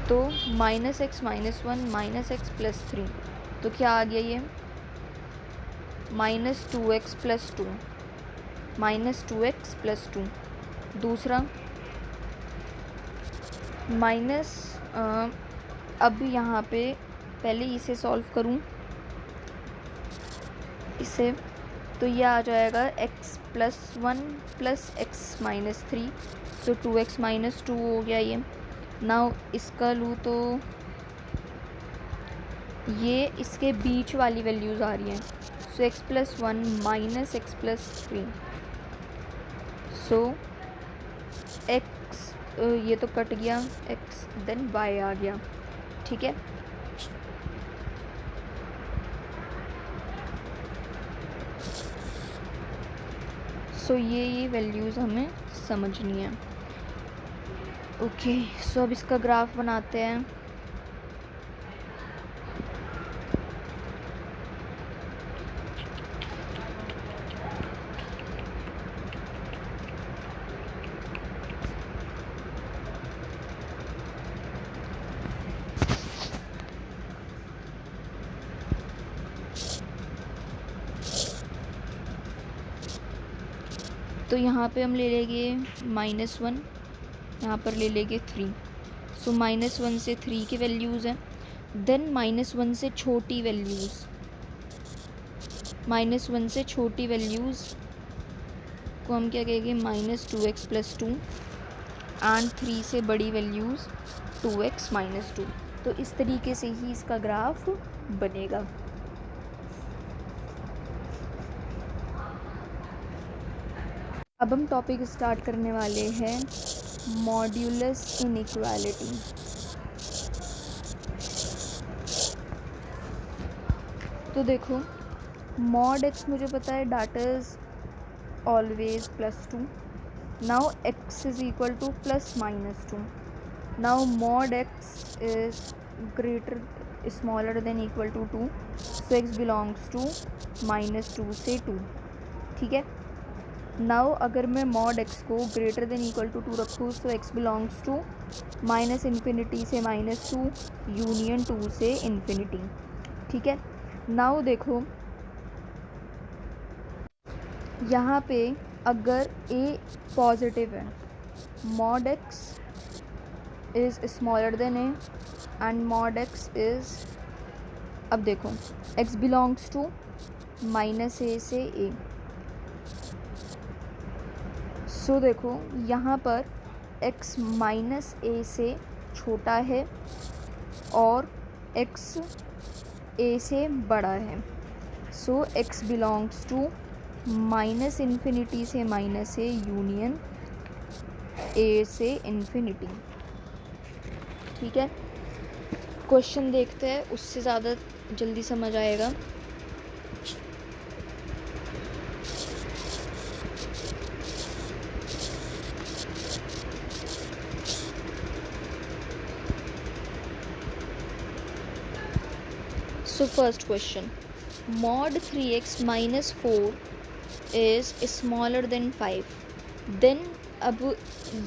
तो -x-1 -x+3, तो क्या आ गया ये -2x+2 -2x+2। दूसरा माइनस अब यहाँ पे पहले इसे सॉल्व करूँ इसे, तो ये आ जाएगा x+1 + x-3, सो 2x-2 हो गया ये। नाउ इसका लूँ तो ये इसके बीच वाली वैल्यूज़ आ रही हैं, सो x+1 - x+3, सो x ये तो कट गया, x देन y आ गया, ठीक है। सो ये वैल्यूज़ हमें समझनी है। ओके, सो अब इसका ग्राफ बनाते हैं। तो यहाँ पे हम ले लेंगे -1, यहाँ पर ले लेंगे 3, सो -1 से 3 की वैल्यूज़ हैं, देन -1 से छोटी वैल्यूज़, -1 से छोटी वैल्यूज़ को हम क्या कहेंगे -2x+2, एंड 3 से बड़ी वैल्यूज़ 2x-2। तो इस तरीके से ही इसका ग्राफ बनेगा। अब हम टॉपिक स्टार्ट करने वाले हैं मॉड्यूलस इनइक्वालिटी। तो देखो mod x मुझे पता है that is always +2, now x is equal to +-2, now mod x is greater smaller than equal to 2, so x belongs to -2 से 2, ठीक है। नाउ अगर मैं mod x को ग्रेटर देन इक्वल टू 2 रखूँ, सो x बिलोंग्स टू -∞ से -2 union 2 से infinity, ठीक है। नाउ देखो यहाँ पे अगर a पॉजिटिव है, mod x is smaller then a and mod x is, अब देखो x बिलोंग्स टू -a से a, सो देखो यहाँ पर x -a से छोटा है और x a से बड़ा है, so x belongs to minus infinity से माइनस ए यूनियन ए से इन्फिनिटी। ठीक है, क्वेश्चन देखते हैं, उससे ज़्यादा जल्दी समझ आएगा। So first question, mod 3x minus 4 is smaller than 5, then अब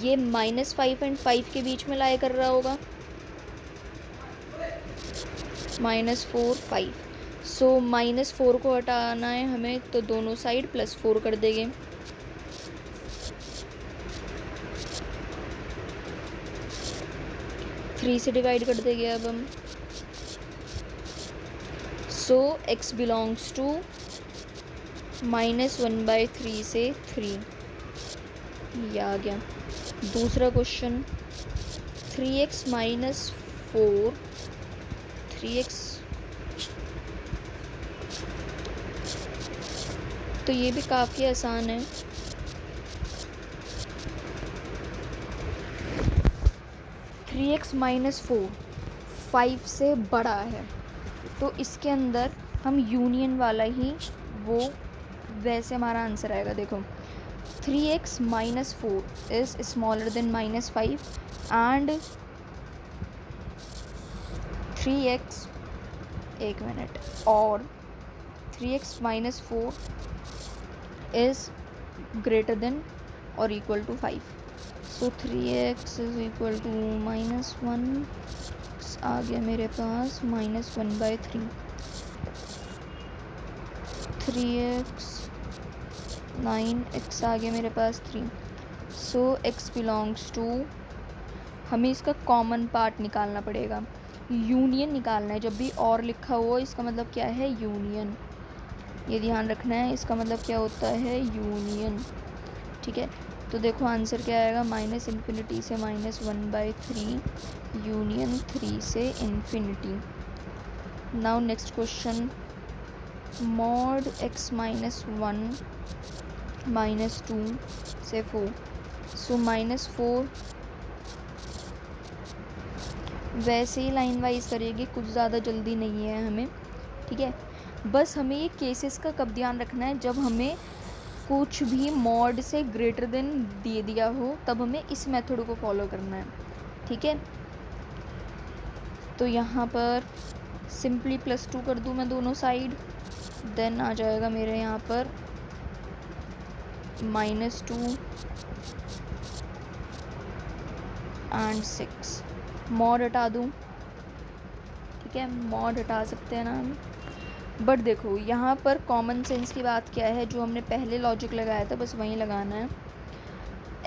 ये -5 एंड 5 के बीच में लाया कर रहा होगा, -4 5। सो -4 को हटाना है हमें, तो दोनों साइड +4 कर देंगे। थ्री से डिवाइड कर देंगे अब हम। सो x बिलोंग्स टू -1/3 से 3, ये आ गया। दूसरा क्वेश्चन, 3x माइनस 4, 3x, तो ये भी काफ़ी आसान है। 3x माइनस 4 5 से बड़ा है, तो इसके अंदर हम यूनियन वाला ही वो, वैसे हमारा आंसर आएगा। देखो 3x minus 4 is smaller than -5 and 3x, एक मिनट, और 3x minus 4 is greater than और equal to 5। So 3x is equal to -1 आ गया मेरे पास, -1/3, 3x 9x आ गया मेरे पास 3। सो x बिलोंग्स टू, हमें इसका कॉमन पार्ट निकालना पड़ेगा, यूनियन निकालना है। जब भी और लिखा हो इसका मतलब क्या है, यूनियन, ये ध्यान रखना है, इसका मतलब क्या होता है, यूनियन। ठीक है, तो देखो आंसर क्या आएगा, -इन्फिनिटी से -1/3 यूनियन 3 से infinity. Now next question, mod x minus 1 -2 से 4, सो -4 वैसे ही लाइन वाइज करेगी, कुछ ज़्यादा जल्दी नहीं है हमें। ठीक है, बस हमें ये केसेस का कब ध्यान रखना है, जब हमें कुछ भी मॉड से ग्रेटर देन दे दिया हो, तब हमें इस मेथड को फॉलो करना है। ठीक है, तो यहाँ पर सिंपली +2 कर दूँ मैं दोनों साइड, देन आ जाएगा मेरे यहाँ पर -2 एंड 6, मॉड हटा दूँ। ठीक है, मॉड हटा सकते हैं ना हम, बट देखो यहाँ पर कॉमन सेंस की बात क्या है, जो हमने पहले लॉजिक लगाया था बस वहीं लगाना है।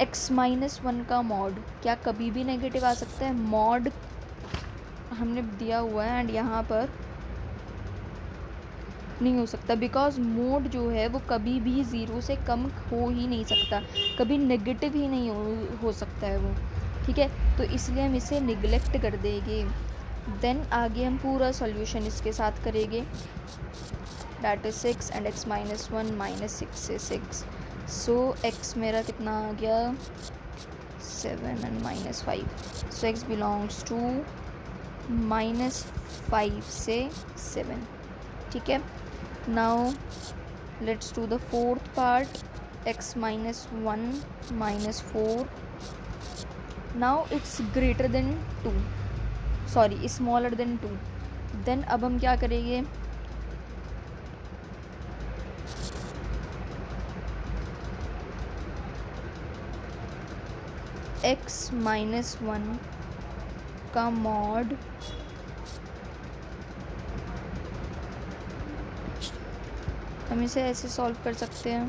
x-1 का मॉड क्या कभी भी नेगेटिव आ सकता है, मॉड हमने दिया हुआ है एंड यहाँ पर नहीं हो सकता, बिकॉज मोड जो है वो कभी भी 0 से कम हो ही नहीं सकता, कभी नेगेटिव ही नहीं हो सकता है वो। ठीक है, तो इसलिए हम इसे निगलेक्ट कर देंगे। देन आगे हम पूरा सॉल्यूशन इसके साथ करेंगे, that is 6 and x minus 1 -6 से 6। सो x मेरा कितना आ गया, 7 and -5। So x belongs to -5 से 7। ठीक है, now let's do the fourth part, x minus 1 -4, now it's greater than 2, sorry smaller than 2। Then अब हम क्या करेंगे, x-1 का मॉड हम इसे ऐसे सॉल्व कर सकते हैं,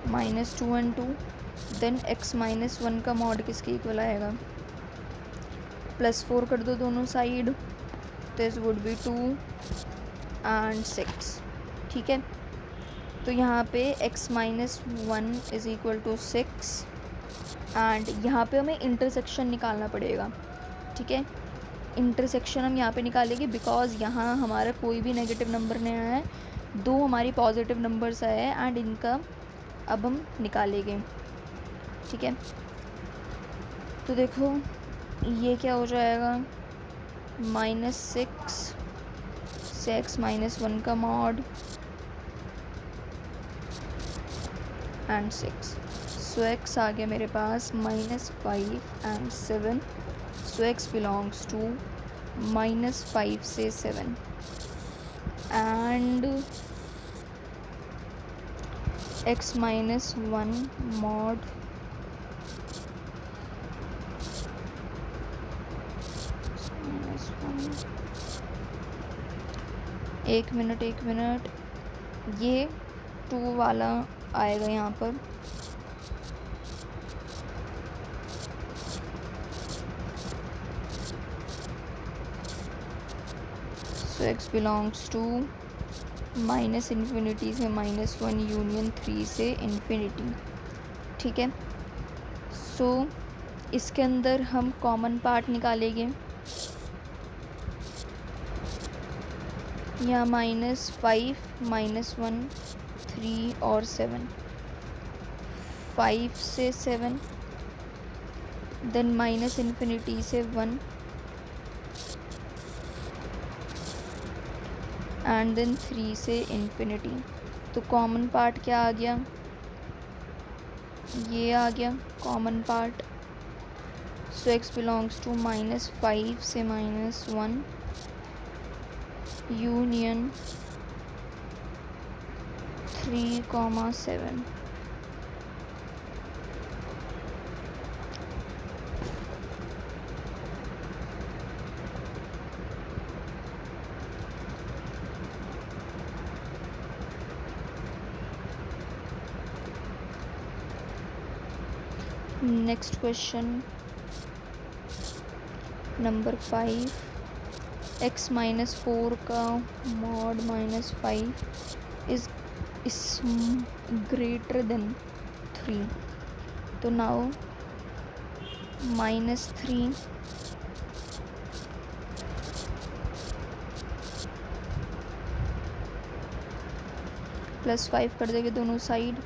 -2 एंड 2। देन x-1 का मॉड किसके इक्वल आएगा, +4 कर दो दोनों side, this would B 2 and 6। ठीक है, तो यहाँ पे x-1 is equal to 6 and यहाँ पे हमें इंटरसेक्शन निकालना पड़ेगा। ठीक है, इंटरसेक्शन हम यहाँ पे निकालेंगे बिकॉज यहाँ हमारा कोई भी नेगेटिव नंबर नहीं आया है, 2 हमारी पॉजिटिव नंबर्स आए हैं एंड इनका अब हम निकालेंगे। ठीक है, तो देखो ये क्या हो जाएगा, -6 से x -1 का मॉड एंड 6, सो x आ गया मेरे पास -5 and 7, so x belongs to -5 से 7 एंड x -1 mod एक मिनट ये 2 वाला आएगा यहाँ पर, सो x बिलोंग्स टू -∞ से -1 यूनियन 3 से इन्फिनिटी। ठीक है, सो इसके अंदर हम कॉमन पार्ट निकालेंगे, यहाँ -5 -1 3 और 7, 5 से 7, देन -∞ से 1 एंड देन 3 से इन्फिनिटी। तो कॉमन पार्ट क्या आ गया, ये आ गया common part, so x belongs to -5 से -1 union 3, 7। Next question number 5, x -4 का मॉड -5 इज ग्रेटर देन 3। तो नाउ -3 +5 कर देंगे दोनों साइड,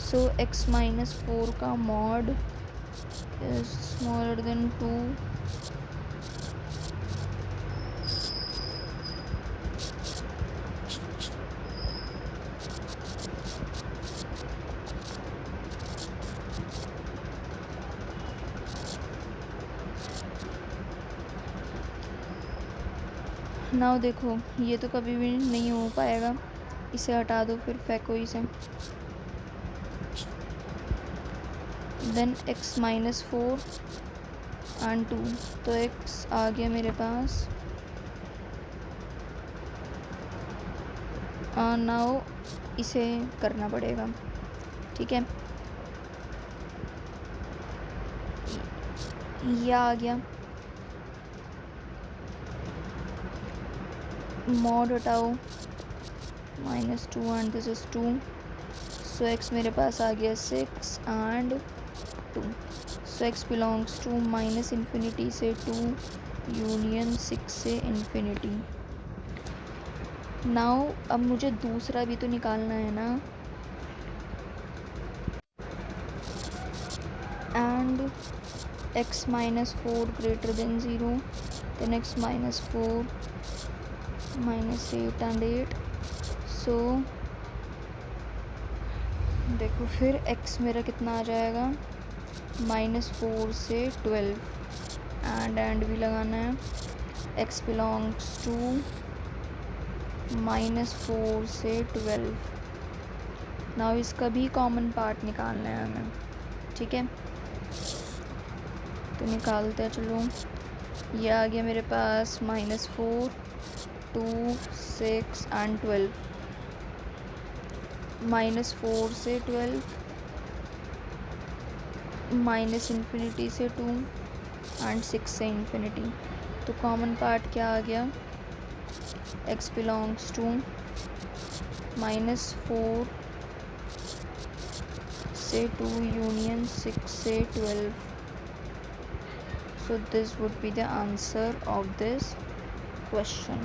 सो x -4 का mod is smaller than 2 now देखो ये तो कभी भी नहीं हो पाएगा, इसे हटा दो, फिर फेंको इसे, देन x -4 एंड 2, तो x आ गया मेरे पास, नाउ इसे करना पड़ेगा। ठीक है, ये आ गया, मॉड हटाओ -2 and this is 2, so x मेरे पास आ गया 6 and 2, so x belongs to -∞ से 2 यूनियन 6 से इन्फिनिटी। नाउ अब मुझे दूसरा भी तो निकालना है ना, and x -4 greater than 0, then x -4 -8 and 8, so देखो फिर x मेरा कितना आ जाएगा, -4 से 12 एंड भी लगाना है, x बिलोंग्स टू -4 से 12। नाउ इसका भी कॉमन पार्ट निकालना है हमें। ठीक है, तो निकालते हैं, चलो ये आ गया मेरे पास -4 2 6 एंड 12, -4 से 12 -∞ से 2 एंड 6 से इन्फिनिटी। तो कॉमन पार्ट क्या आ गया, x बिलोंग्स टू -4 से 2 यूनियन 6 से 12. So this would be the answer of this question.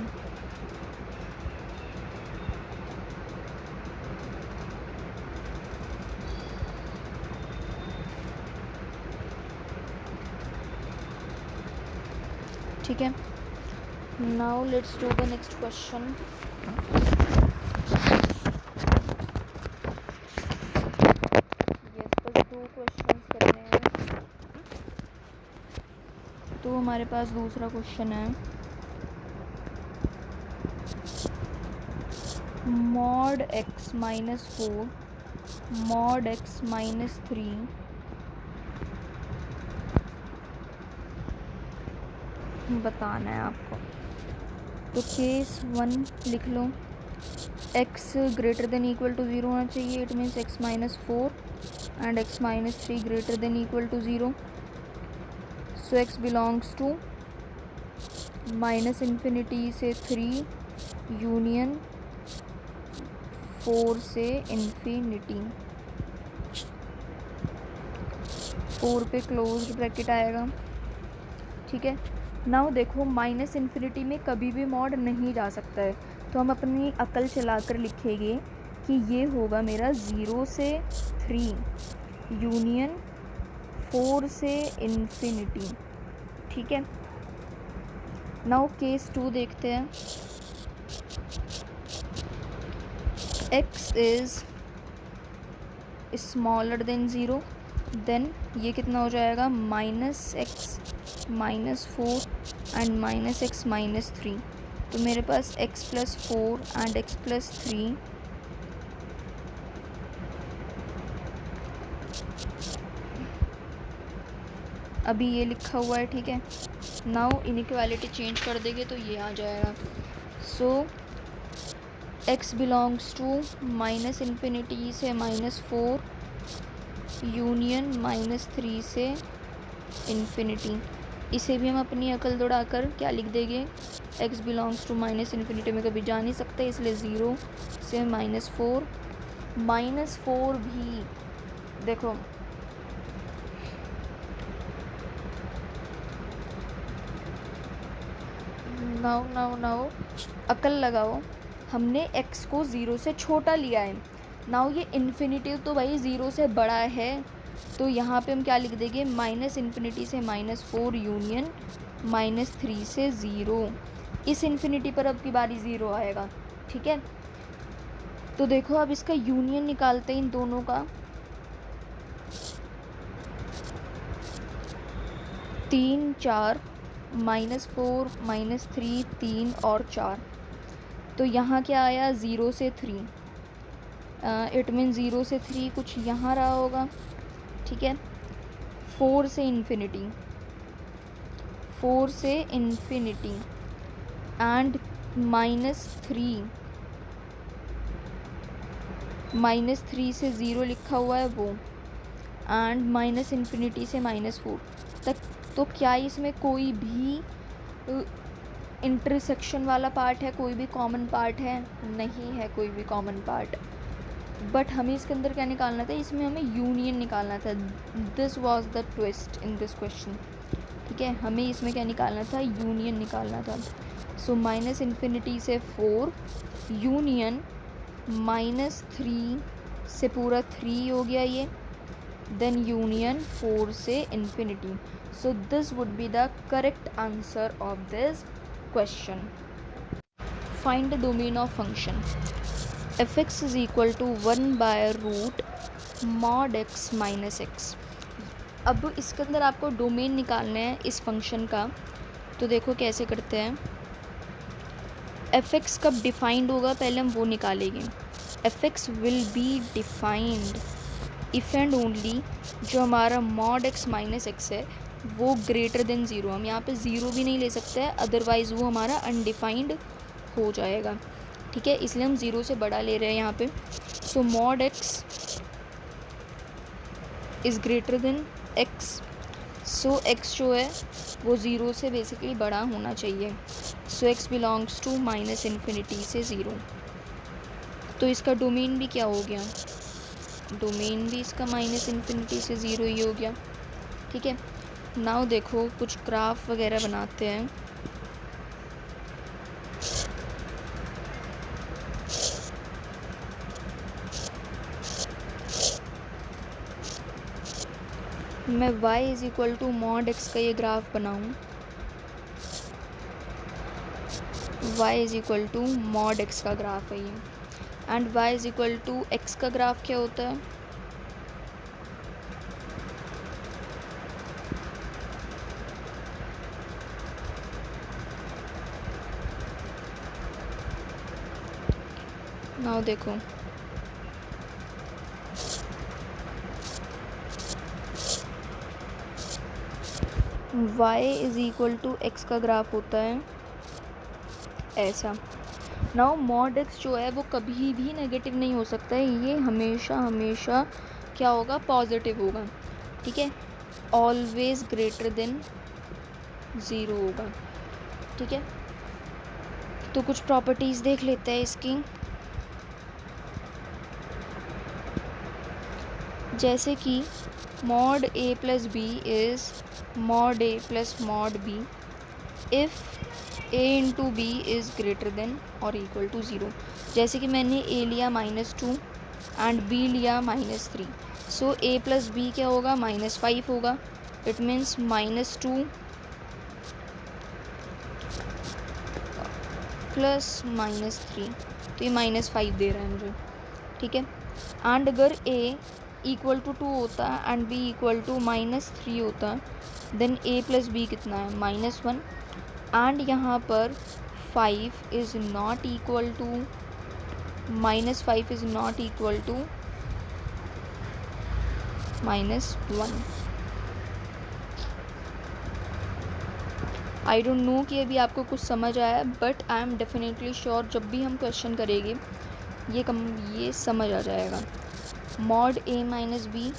ठीक है. Now let's do the next question. Yes, बस 2 questions करने हैं. तो हमारे पास दूसरा क्वेश्चन है, mod x minus 4 mod x minus 3 बताना है आपको. तो केस 1 लिख लो. x greater than equal to 0 होना चाहिए. It means x minus 4 and x minus 3 greater than equal to 0. So x belongs to minus infinity से 3 यूनियन 4 से इन्फिनिटी. 4 पे क्लोज ब्रैकेट आएगा. ठीक है. नाउ देखो, माइनस इन्फिनिटी में कभी भी मॉड नहीं जा सकता है, तो हम अपनी अकल चलाकर लिखेंगे कि ये होगा मेरा 0 से 3 यूनियन 4 से इन्फिनिटी. ठीक है. नाउ केस 2 देखते हैं. x is smaller than 0, then ये कितना हो जाएगा, minus x minus 4 and minus x minus 3. तो मेरे पास x plus 4 and x plus 3 अभी ये लिखा हुआ है. ठीक है. नाउ इनइक्वालिटी चेंज कर देंगे तो ये आ जाएगा. So x belongs to minus infinity से माइनस 4 यूनियन माइनस 3 से इन्फिनिटी. इसे भी हम अपनी अकल दौड़ाकर क्या लिख देंगे, x belongs to minus infinity में कभी जा नहीं सकते, इसलिए 0 से माइनस 4. माइनस 4 भी देखो, नाउ अकल लगाओ. हमने x को 0 से छोटा लिया है. नाउ ये इन्फिनिटी तो भाई 0 से बड़ा है, तो यहाँ पे हम क्या लिख देंगे, माइनस इन्फिनिटी से माइनस 4 यूनियन माइनस 3 से 0. इस इन्फिनिटी पर अब की बारी 0 आएगा. ठीक है. तो देखो, अब इसका यूनियन निकालते हैं इन दोनों का. 3 4 माइनस 4 माइनस 3 3 और 4. तो यहाँ क्या आया, 0 से 3. इट मीन 0 से 3 कुछ यहाँ रहा होगा. ठीक है. 4 से इन्फिनिटी एंड माइनस 3 से 0 लिखा हुआ है वो, एंड माइनस इन्फिनिटी से माइनस 4 तक. तो क्या इसमें कोई भी इंटरसेक्शन वाला पार्ट है, कोई भी कॉमन पार्ट है? नहीं है कोई भी कॉमन पार्ट. बट हमें इसके अंदर क्या निकालना था, इसमें हमें यूनियन निकालना था. This was the twist in this question. ठीक है. हमें इसमें क्या निकालना था, यूनियन निकालना था. सो माइनस इन्फिनिटी से 4 यूनियन माइनस 3 से पूरा 3 हो गया ये, देन यूनियन 4 से infinity. So this would be the correct answer of this question. Find the domain of function. fx is equal to 1 by root mod x minus x. अब इसके अंदर आपको डोमेन निकालना है इस फंक्शन का. तो देखो कैसे करते हैं. fx कब डिफाइंड होगा, पहले हम वो निकालेंगे. fx will be defined if and only जो हमारा mod x माइनस एक्स है वो ग्रेटर देन 0. हम यहाँ पे 0 भी नहीं ले सकते हैं, अदरवाइज़ वो हमारा अनडिफाइंड हो जाएगा. ठीक है. इसलिए हम 0 से बड़ा ले रहे हैं यहाँ पे. सो mod x is greater then x. So x जो है वो 0 से बेसिकली बड़ा होना चाहिए. So x belongs to minus infinity से 0. तो इसका डोमेन भी क्या हो गया, डोमेन भी इसका माइनस इन्फिनिटी से ज़ीरो ही हो गया। ठीक है, नाउ देखो कुछ ग्राफ वगैरह बनाते हैं। मैं y is equal to mod x का ये ग्राफ बनाऊँ। y is equal to mod x का ग्राफ है ये, and y is equal to x का ग्राफ क्या होता है? नाउ देखो y is equal to x का ग्राफ होता है ऐसा। नाउ मॉड x जो है वो कभी भी नेगेटिव नहीं हो सकता है, ये हमेशा हमेशा क्या होगा, पॉजिटिव होगा। ठीक है, ऑलवेज ग्रेटर देन ज़ीरो होगा। ठीक है, तो कुछ प्रॉपर्टीज़ देख लेते हैं इसकी। जैसे कि mod a plus b is mod a plus mod b if a into b is greater than और इक्वल टू ज़ीरो। जैसे कि मैंने a लिया -2 एंड b लिया -3, सो a प्लस बी क्या होगा, -5 होगा। इट मीन्स -2 प्लस -3, तो ये -5 दे रहा है मुझे। ठीक है, एंड अगर a इक्वल टू 2 होता एंड b इक्वल टू -3 होता, देन a प्लस बी कितना है, -1, एंड यहाँ पर 5 is not equal to -5 is not equal to -1। I don't know कि अभी आपको कुछ समझ आया, but I am definitely sure जब भी हम क्वेश्चन करेंगे ये समझ आ जाएगा। Mod a minus b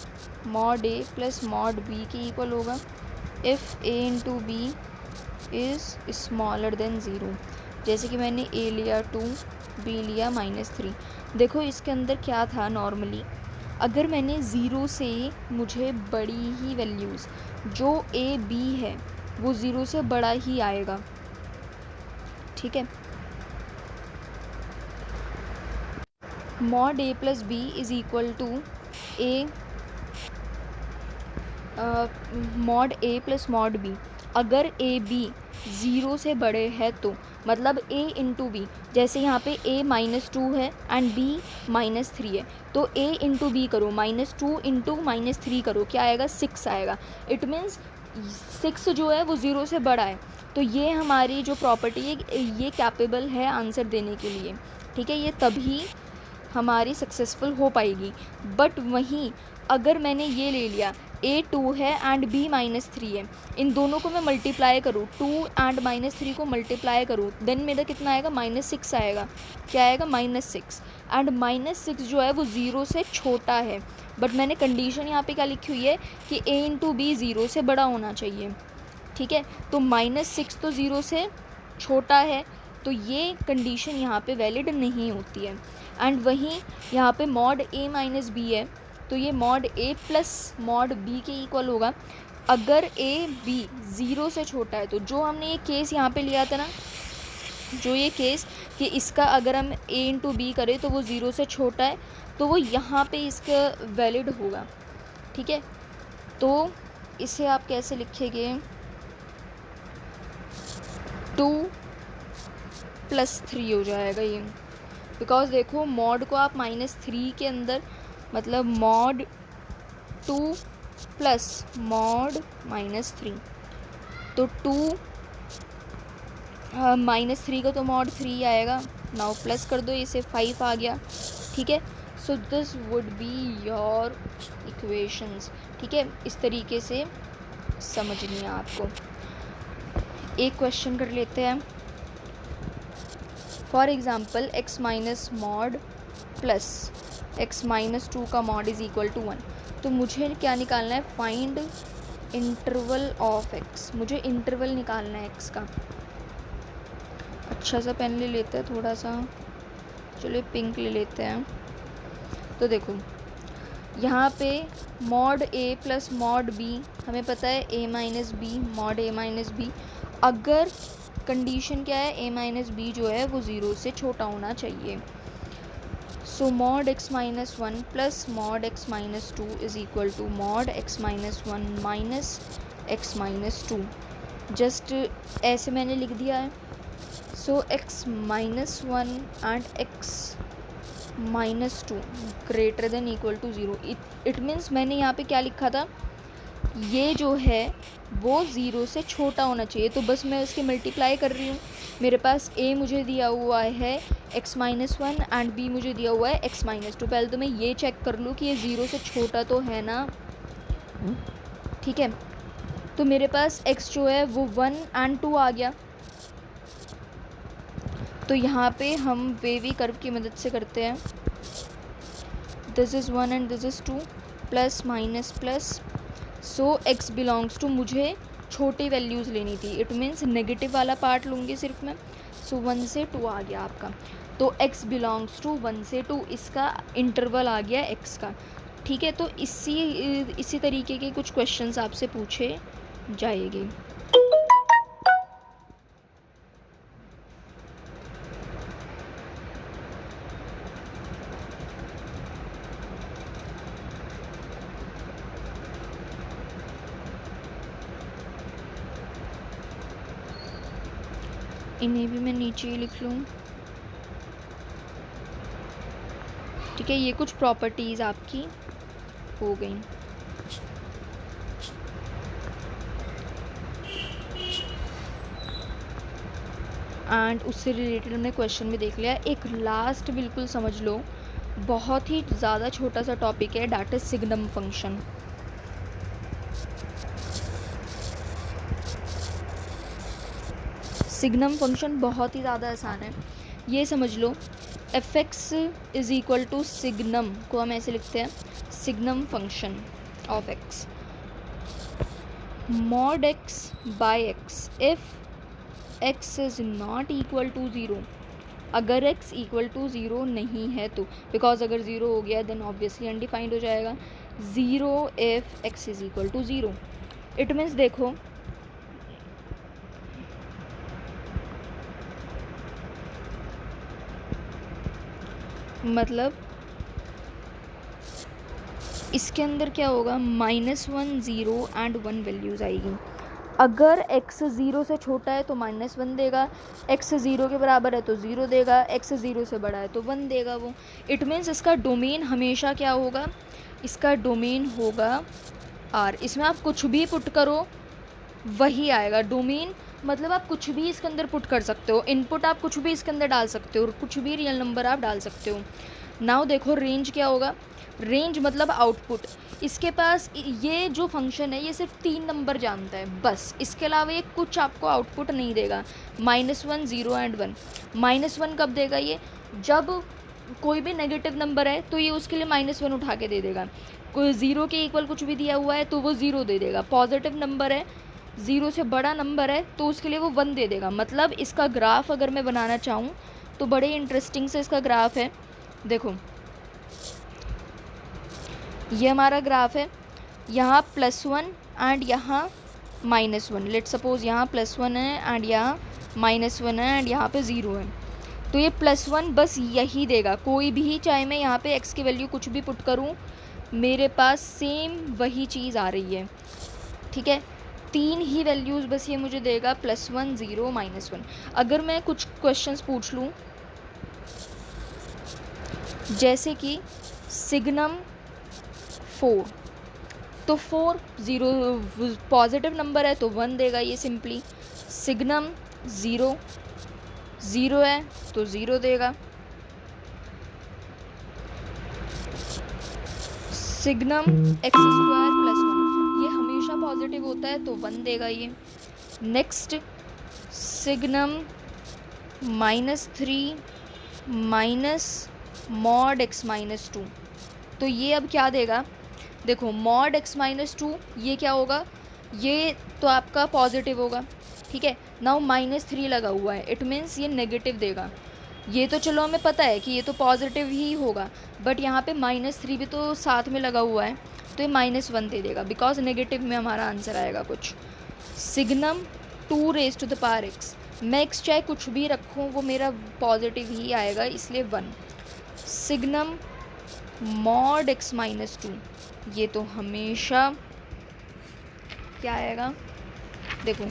mod a plus mod b के इक्वल होगा if a into b is smaller than zero. जैसे कि मैंने a लिया 2, b लिया -3। देखो इसके अंदर क्या था, नॉर्मली अगर मैंने ज़ीरो से मुझे बड़ी ही वैल्यूज़ जो a b है वो ज़ीरो से बड़ा ही आएगा। ठीक है, mod a plus b is equal to a mod a plus mod b। अगर a b ज़ीरो से बड़े है तो मतलब a इंटू बी, जैसे यहाँ पे a -2 है एंड b -3 है, तो a इंटू बी करो, -2 इंटू -3 करो, क्या आएगा, 6 आएगा। इट मीन्स 6 जो है वो ज़ीरो से बड़ा है। तो ये हमारी जो प्रॉपर्टी है ये कैपेबल है आंसर देने के लिए। ठीक है, ये तभी हमारी सक्सेसफुल हो पाएगी। बट वहीं अगर मैंने ये ले लिया a 2 है एंड b -3 है, इन दोनों को मैं मल्टीप्लाई करूँ, 2 एंड -3 को मल्टीप्लाई करूँ, देन मेरा कितना आएगा, -6 आएगा। क्या आएगा, -6, एंड -6 जो है वो ज़ीरो से छोटा है। बट मैंने कंडीशन यहाँ पे क्या लिखी हुई है कि a इंटू बी ज़ीरो से बड़ा होना चाहिए। ठीक है, तो -6 तो ज़ीरो से छोटा है, तो ये कंडीशन यहाँ पे वैलिड नहीं होती है। एंड वहीं यहाँ पे मॉड a माइनस बी है, तो ये mod a plus mod b के इक्वल होगा। अगर a b ज़ीरो से छोटा है, तो जो हमने ये केस यहाँ पे लिया था ना, जो ये केस कि इसका अगर हम a इंटू बी करें तो वो ज़ीरो से छोटा है, तो वो यहाँ पे इसका वैलिड होगा। ठीक है, तो इसे आप कैसे लिखेंगे, 2 + 3 हो जाएगा ये, बिकॉज देखो मॉड को आप -3 के अंदर, मतलब मॉड 2 प्लस मॉड -3, तो 2 -3 का तो मॉड 3 आएगा। नाउ प्लस कर दो, इसे 5 आ गया। ठीक है, so this would be your equations. ठीक है, इस तरीके से समझनी है आपको। एक क्वेश्चन कर लेते हैं। For example x minus mod plus x -2 का मॉड इज़ इक्वल टू 1। तो मुझे क्या निकालना है, फाइंड इंटरवल ऑफ x। मुझे इंटरवल निकालना है x का। अच्छा सा पेन ले लेते हैं, थोड़ा सा, चलो पिंक ले लेते हैं। तो देखो यहाँ पे मॉड ए प्लस मॉड बी, हमें पता है ए माइनस बी, मॉड ए माइनस बी। अगर कंडीशन क्या है, ए माइनस बी जो है वो 0 से छोटा होना चाहिए। So mod x minus one plus mod x minus two is equal to mod x minus one minus x minus two. Just ऐसे मैंने लिख दिया है। So x minus one and x minus two greater than equal to 0। It means मैंने यहाँ पे क्या लिखा था, ये जो है वो 0 से छोटा होना चाहिए, तो बस मैं उसके मल्टीप्लाई कर रही हूँ। मेरे पास a मुझे दिया हुआ है x minus one and b मुझे दिया हुआ है x माइनस टू। पहले तो मैं ये चेक कर लूँ कि ये 0 से छोटा तो है ना, ठीक है। तो मेरे पास x जो है वो 1 एंड 2 आ गया। तो यहाँ पे हम वेवी कर्व की मदद से करते हैं। This is 1 and this is 2, plus minus plus. So x belongs to, मुझे छोटी वैल्यूज़ लेनी थी, इट मीन्स नेगेटिव वाला पार्ट लूँगी सिर्फ मैं। सो 1 से 2 आ गया आपका। तो x बिलोंग्स टू 1 से 2, इसका इंटरवल आ गया x का, ठीक है। तो इसी तरीके के कुछ क्वेश्चंस आपसे पूछे जाएंगे। इन्हें भी मैं नीचे ही लिख लूँ, ठीक है। ये कुछ प्रॉपर्टीज़ आपकी हो गई। एंड उससे रिलेटेड हमने क्वेश्चन भी देख लिया। एक लास्ट बिल्कुल समझ लो, बहुत ही ज़्यादा छोटा सा टॉपिक है, that is signum function. Signum function बहुत ही ज़्यादा आसान है, ये समझ लो। F x is equal to signum को हम ऐसे लिखते हैं, signum function of x mod x by x if x is not equal to 0। अगर x इक्वल टू 0 नहीं है तो, बिकॉज अगर 0 हो गया देन ऑब्वियसली अनडिफाइंड हो जाएगा। 0 if x is equal to 0, it means देखो मतलब इसके अंदर क्या होगा, -1 0 एंड 1 वैल्यूज़ आएगी। अगर x 0 से छोटा है तो -1 देगा, x 0 के बराबर है तो 0 देगा, x 0 से बड़ा है तो 1 देगा वो। इट मीन्स इसका डोमेन हमेशा क्या होगा, इसका डोमेन होगा R। इसमें आप कुछ भी पुट करो वही आएगा। डोमेन मतलब आप कुछ भी इसके अंदर पुट कर सकते हो, इनपुट आप कुछ भी इसके अंदर डाल सकते हो और कुछ भी रियल नंबर आप डाल सकते हो। नाउ देखो रेंज क्या होगा, रेंज मतलब आउटपुट। इसके पास ये जो फंक्शन है ये सिर्फ 3 नंबर जानता है बस, इसके अलावा ये कुछ आपको आउटपुट नहीं देगा। -1 0 एंड 1। -1 कब देगा ये, जब कोई भी नेगेटिव नंबर है तो ये उसके लिए -1 उठा के दे देगा। कोई 0 के इक्वल कुछ भी दिया हुआ है तो वो 0 दे देगा। पॉजिटिव नंबर है, 0 से बड़ा नंबर है तो उसके लिए वो 1 दे देगा। मतलब इसका ग्राफ अगर मैं बनाना चाहूँ तो बड़े इंटरेस्टिंग से इसका ग्राफ है। देखो ये हमारा ग्राफ है, यहाँ +1 एंड यहाँ -1। लेट सपोज यहाँ +1 है एंड यहाँ -1 है एंड यहाँ पे 0 है। तो ये +1 बस यही देगा, कोई भी, चाहे मैं यहाँ पे x की वैल्यू कुछ भी पुट करूँ मेरे पास सेम वही चीज़ आ रही है, ठीक है। 3 ही वैल्यूज़ बस ये मुझे देगा, +1 0 -1। अगर मैं कुछ क्वेश्चंस पूछ लूँ जैसे कि सिग्नम 4, तो 4 0 पॉजिटिव नंबर है तो 1 देगा ये सिंपली। सिग्नम 0 0 है तो 0 देगा। सिग्नम x² +1 ये हमेशा पॉजिटिव होता है तो 1 देगा ये। Next signum -3 minus mod x -2, तो ये अब क्या देगा, देखो मॉड x -2 ये क्या होगा, ये तो आपका पॉजिटिव होगा, ठीक है। नाउ -3 लगा हुआ है, इट मीन्स ये नेगेटिव देगा। ये तो चलो हमें पता है कि ये तो पॉजिटिव ही होगा, बट यहाँ पे -3 भी तो साथ में लगा हुआ है, तो ये -1 दे देगा, बिकॉज नेगेटिव में हमारा आंसर आएगा कुछ। Signum 2 raise to the power x, मैं x चाहे कुछ भी रखूँ वो मेरा पॉजिटिव ही आएगा, इसलिए 1। सिग्नम मॉड x -2, ये तो हमेशा क्या आएगा, देखो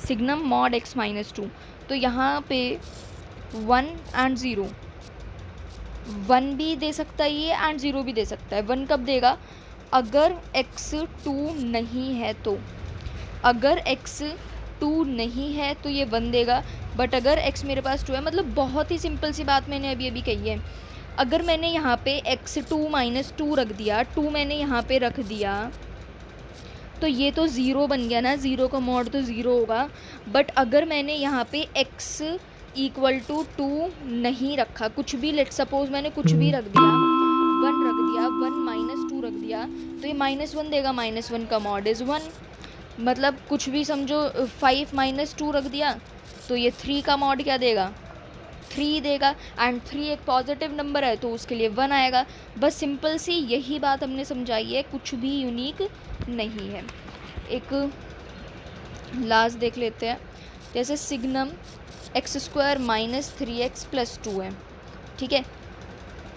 सिग्नम मॉड x -2, तो यहाँ पे 1 एंड 0, 1 भी दे सकता है ये एंड 0 भी दे सकता है। 1 कब देगा, अगर x 2 नहीं है तो, अगर x 2 नहीं है तो ये 1 देगा, बट अगर x मेरे पास 2 है, मतलब बहुत ही सिंपल सी बात मैंने अभी अभी कही है। अगर मैंने यहाँ पे x2 -2 रख दिया, 2 मैंने यहाँ पे रख दिया, तो ये तो 0 बन गया ना, 0 का मॉड तो 0 होगा। बट अगर मैंने यहाँ पे x = 2 नहीं रखा, कुछ भी, लेट सपोज मैंने कुछ भी रख दिया, 1 रख दिया, 1 -2 रख दिया, तो ये -1 देगा, -1 का मॉड इज़ 1। मतलब कुछ भी समझो, 5 -2 रख दिया, तो ये 3 का मॉड क्या देगा, 3 देगा, एंड 3 एक पॉजिटिव नंबर है तो उसके लिए 1 आएगा। बस सिंपल सी यही बात हमने समझाई है, कुछ भी यूनिक नहीं है। एक लास्ट देख लेते हैं, जैसे सिग्नम x² -3x + 2 है, ठीक है।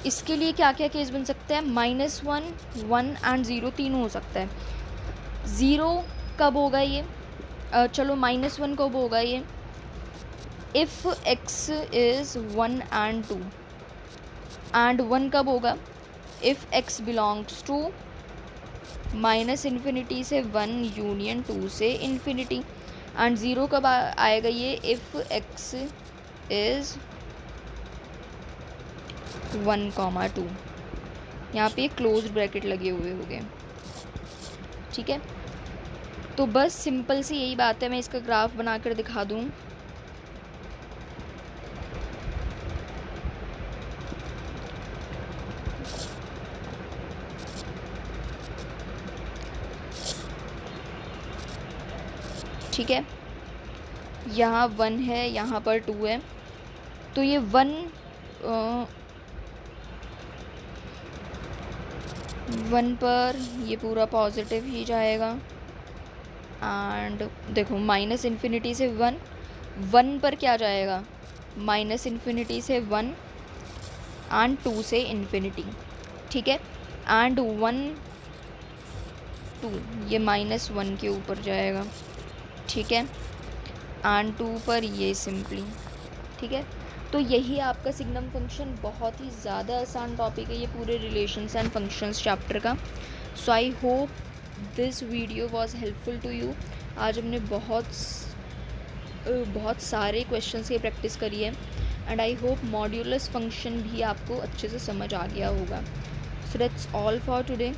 इसके लिए क्या क्या केस बन सकता है, -1, 1 एंड 0 तीनों हो सकता है। 0 कब होगा ये, चलो -1 कब होगा ये, if x is 1 and 2, and 1 कब होगा, इफ़ x belongs to -∞ से 1 यूनियन 2 से इन्फिनिटी, एंड 0 कब आएगा ये, इफ़ x is 1, 2, यहाँ पे क्लोज ब्रैकेट लगे हुए होंगे, ठीक है। तो बस सिंपल सी यही बात है, मैं इसका ग्राफ बनाकर दिखा दूँ। ठीक है, यहाँ 1 है, यहाँ पर 2 है, तो ये 1 पर ये पूरा पॉजिटिव ही जाएगा, एंड देखो -∞ से 1 पर क्या जाएगा, -∞ से 1 एंड 2 से इन्फिनिटी, ठीक है। एंड 1 2 ये -1 के ऊपर जाएगा, ठीक है, एंड 2 पर ये सिंपली, ठीक है। तो यही आपका सिग्नम फंक्शन, बहुत ही ज़्यादा आसान टॉपिक है ये पूरे रिलेशंस एंड फंक्शंस चैप्टर का। So I hope this video was helpful to you. आज हमने बहुत सारे क्वेश्चंस की प्रैक्टिस करी है, and I hope modulus function भी आपको अच्छे से समझ आ गया होगा। So that's all for today.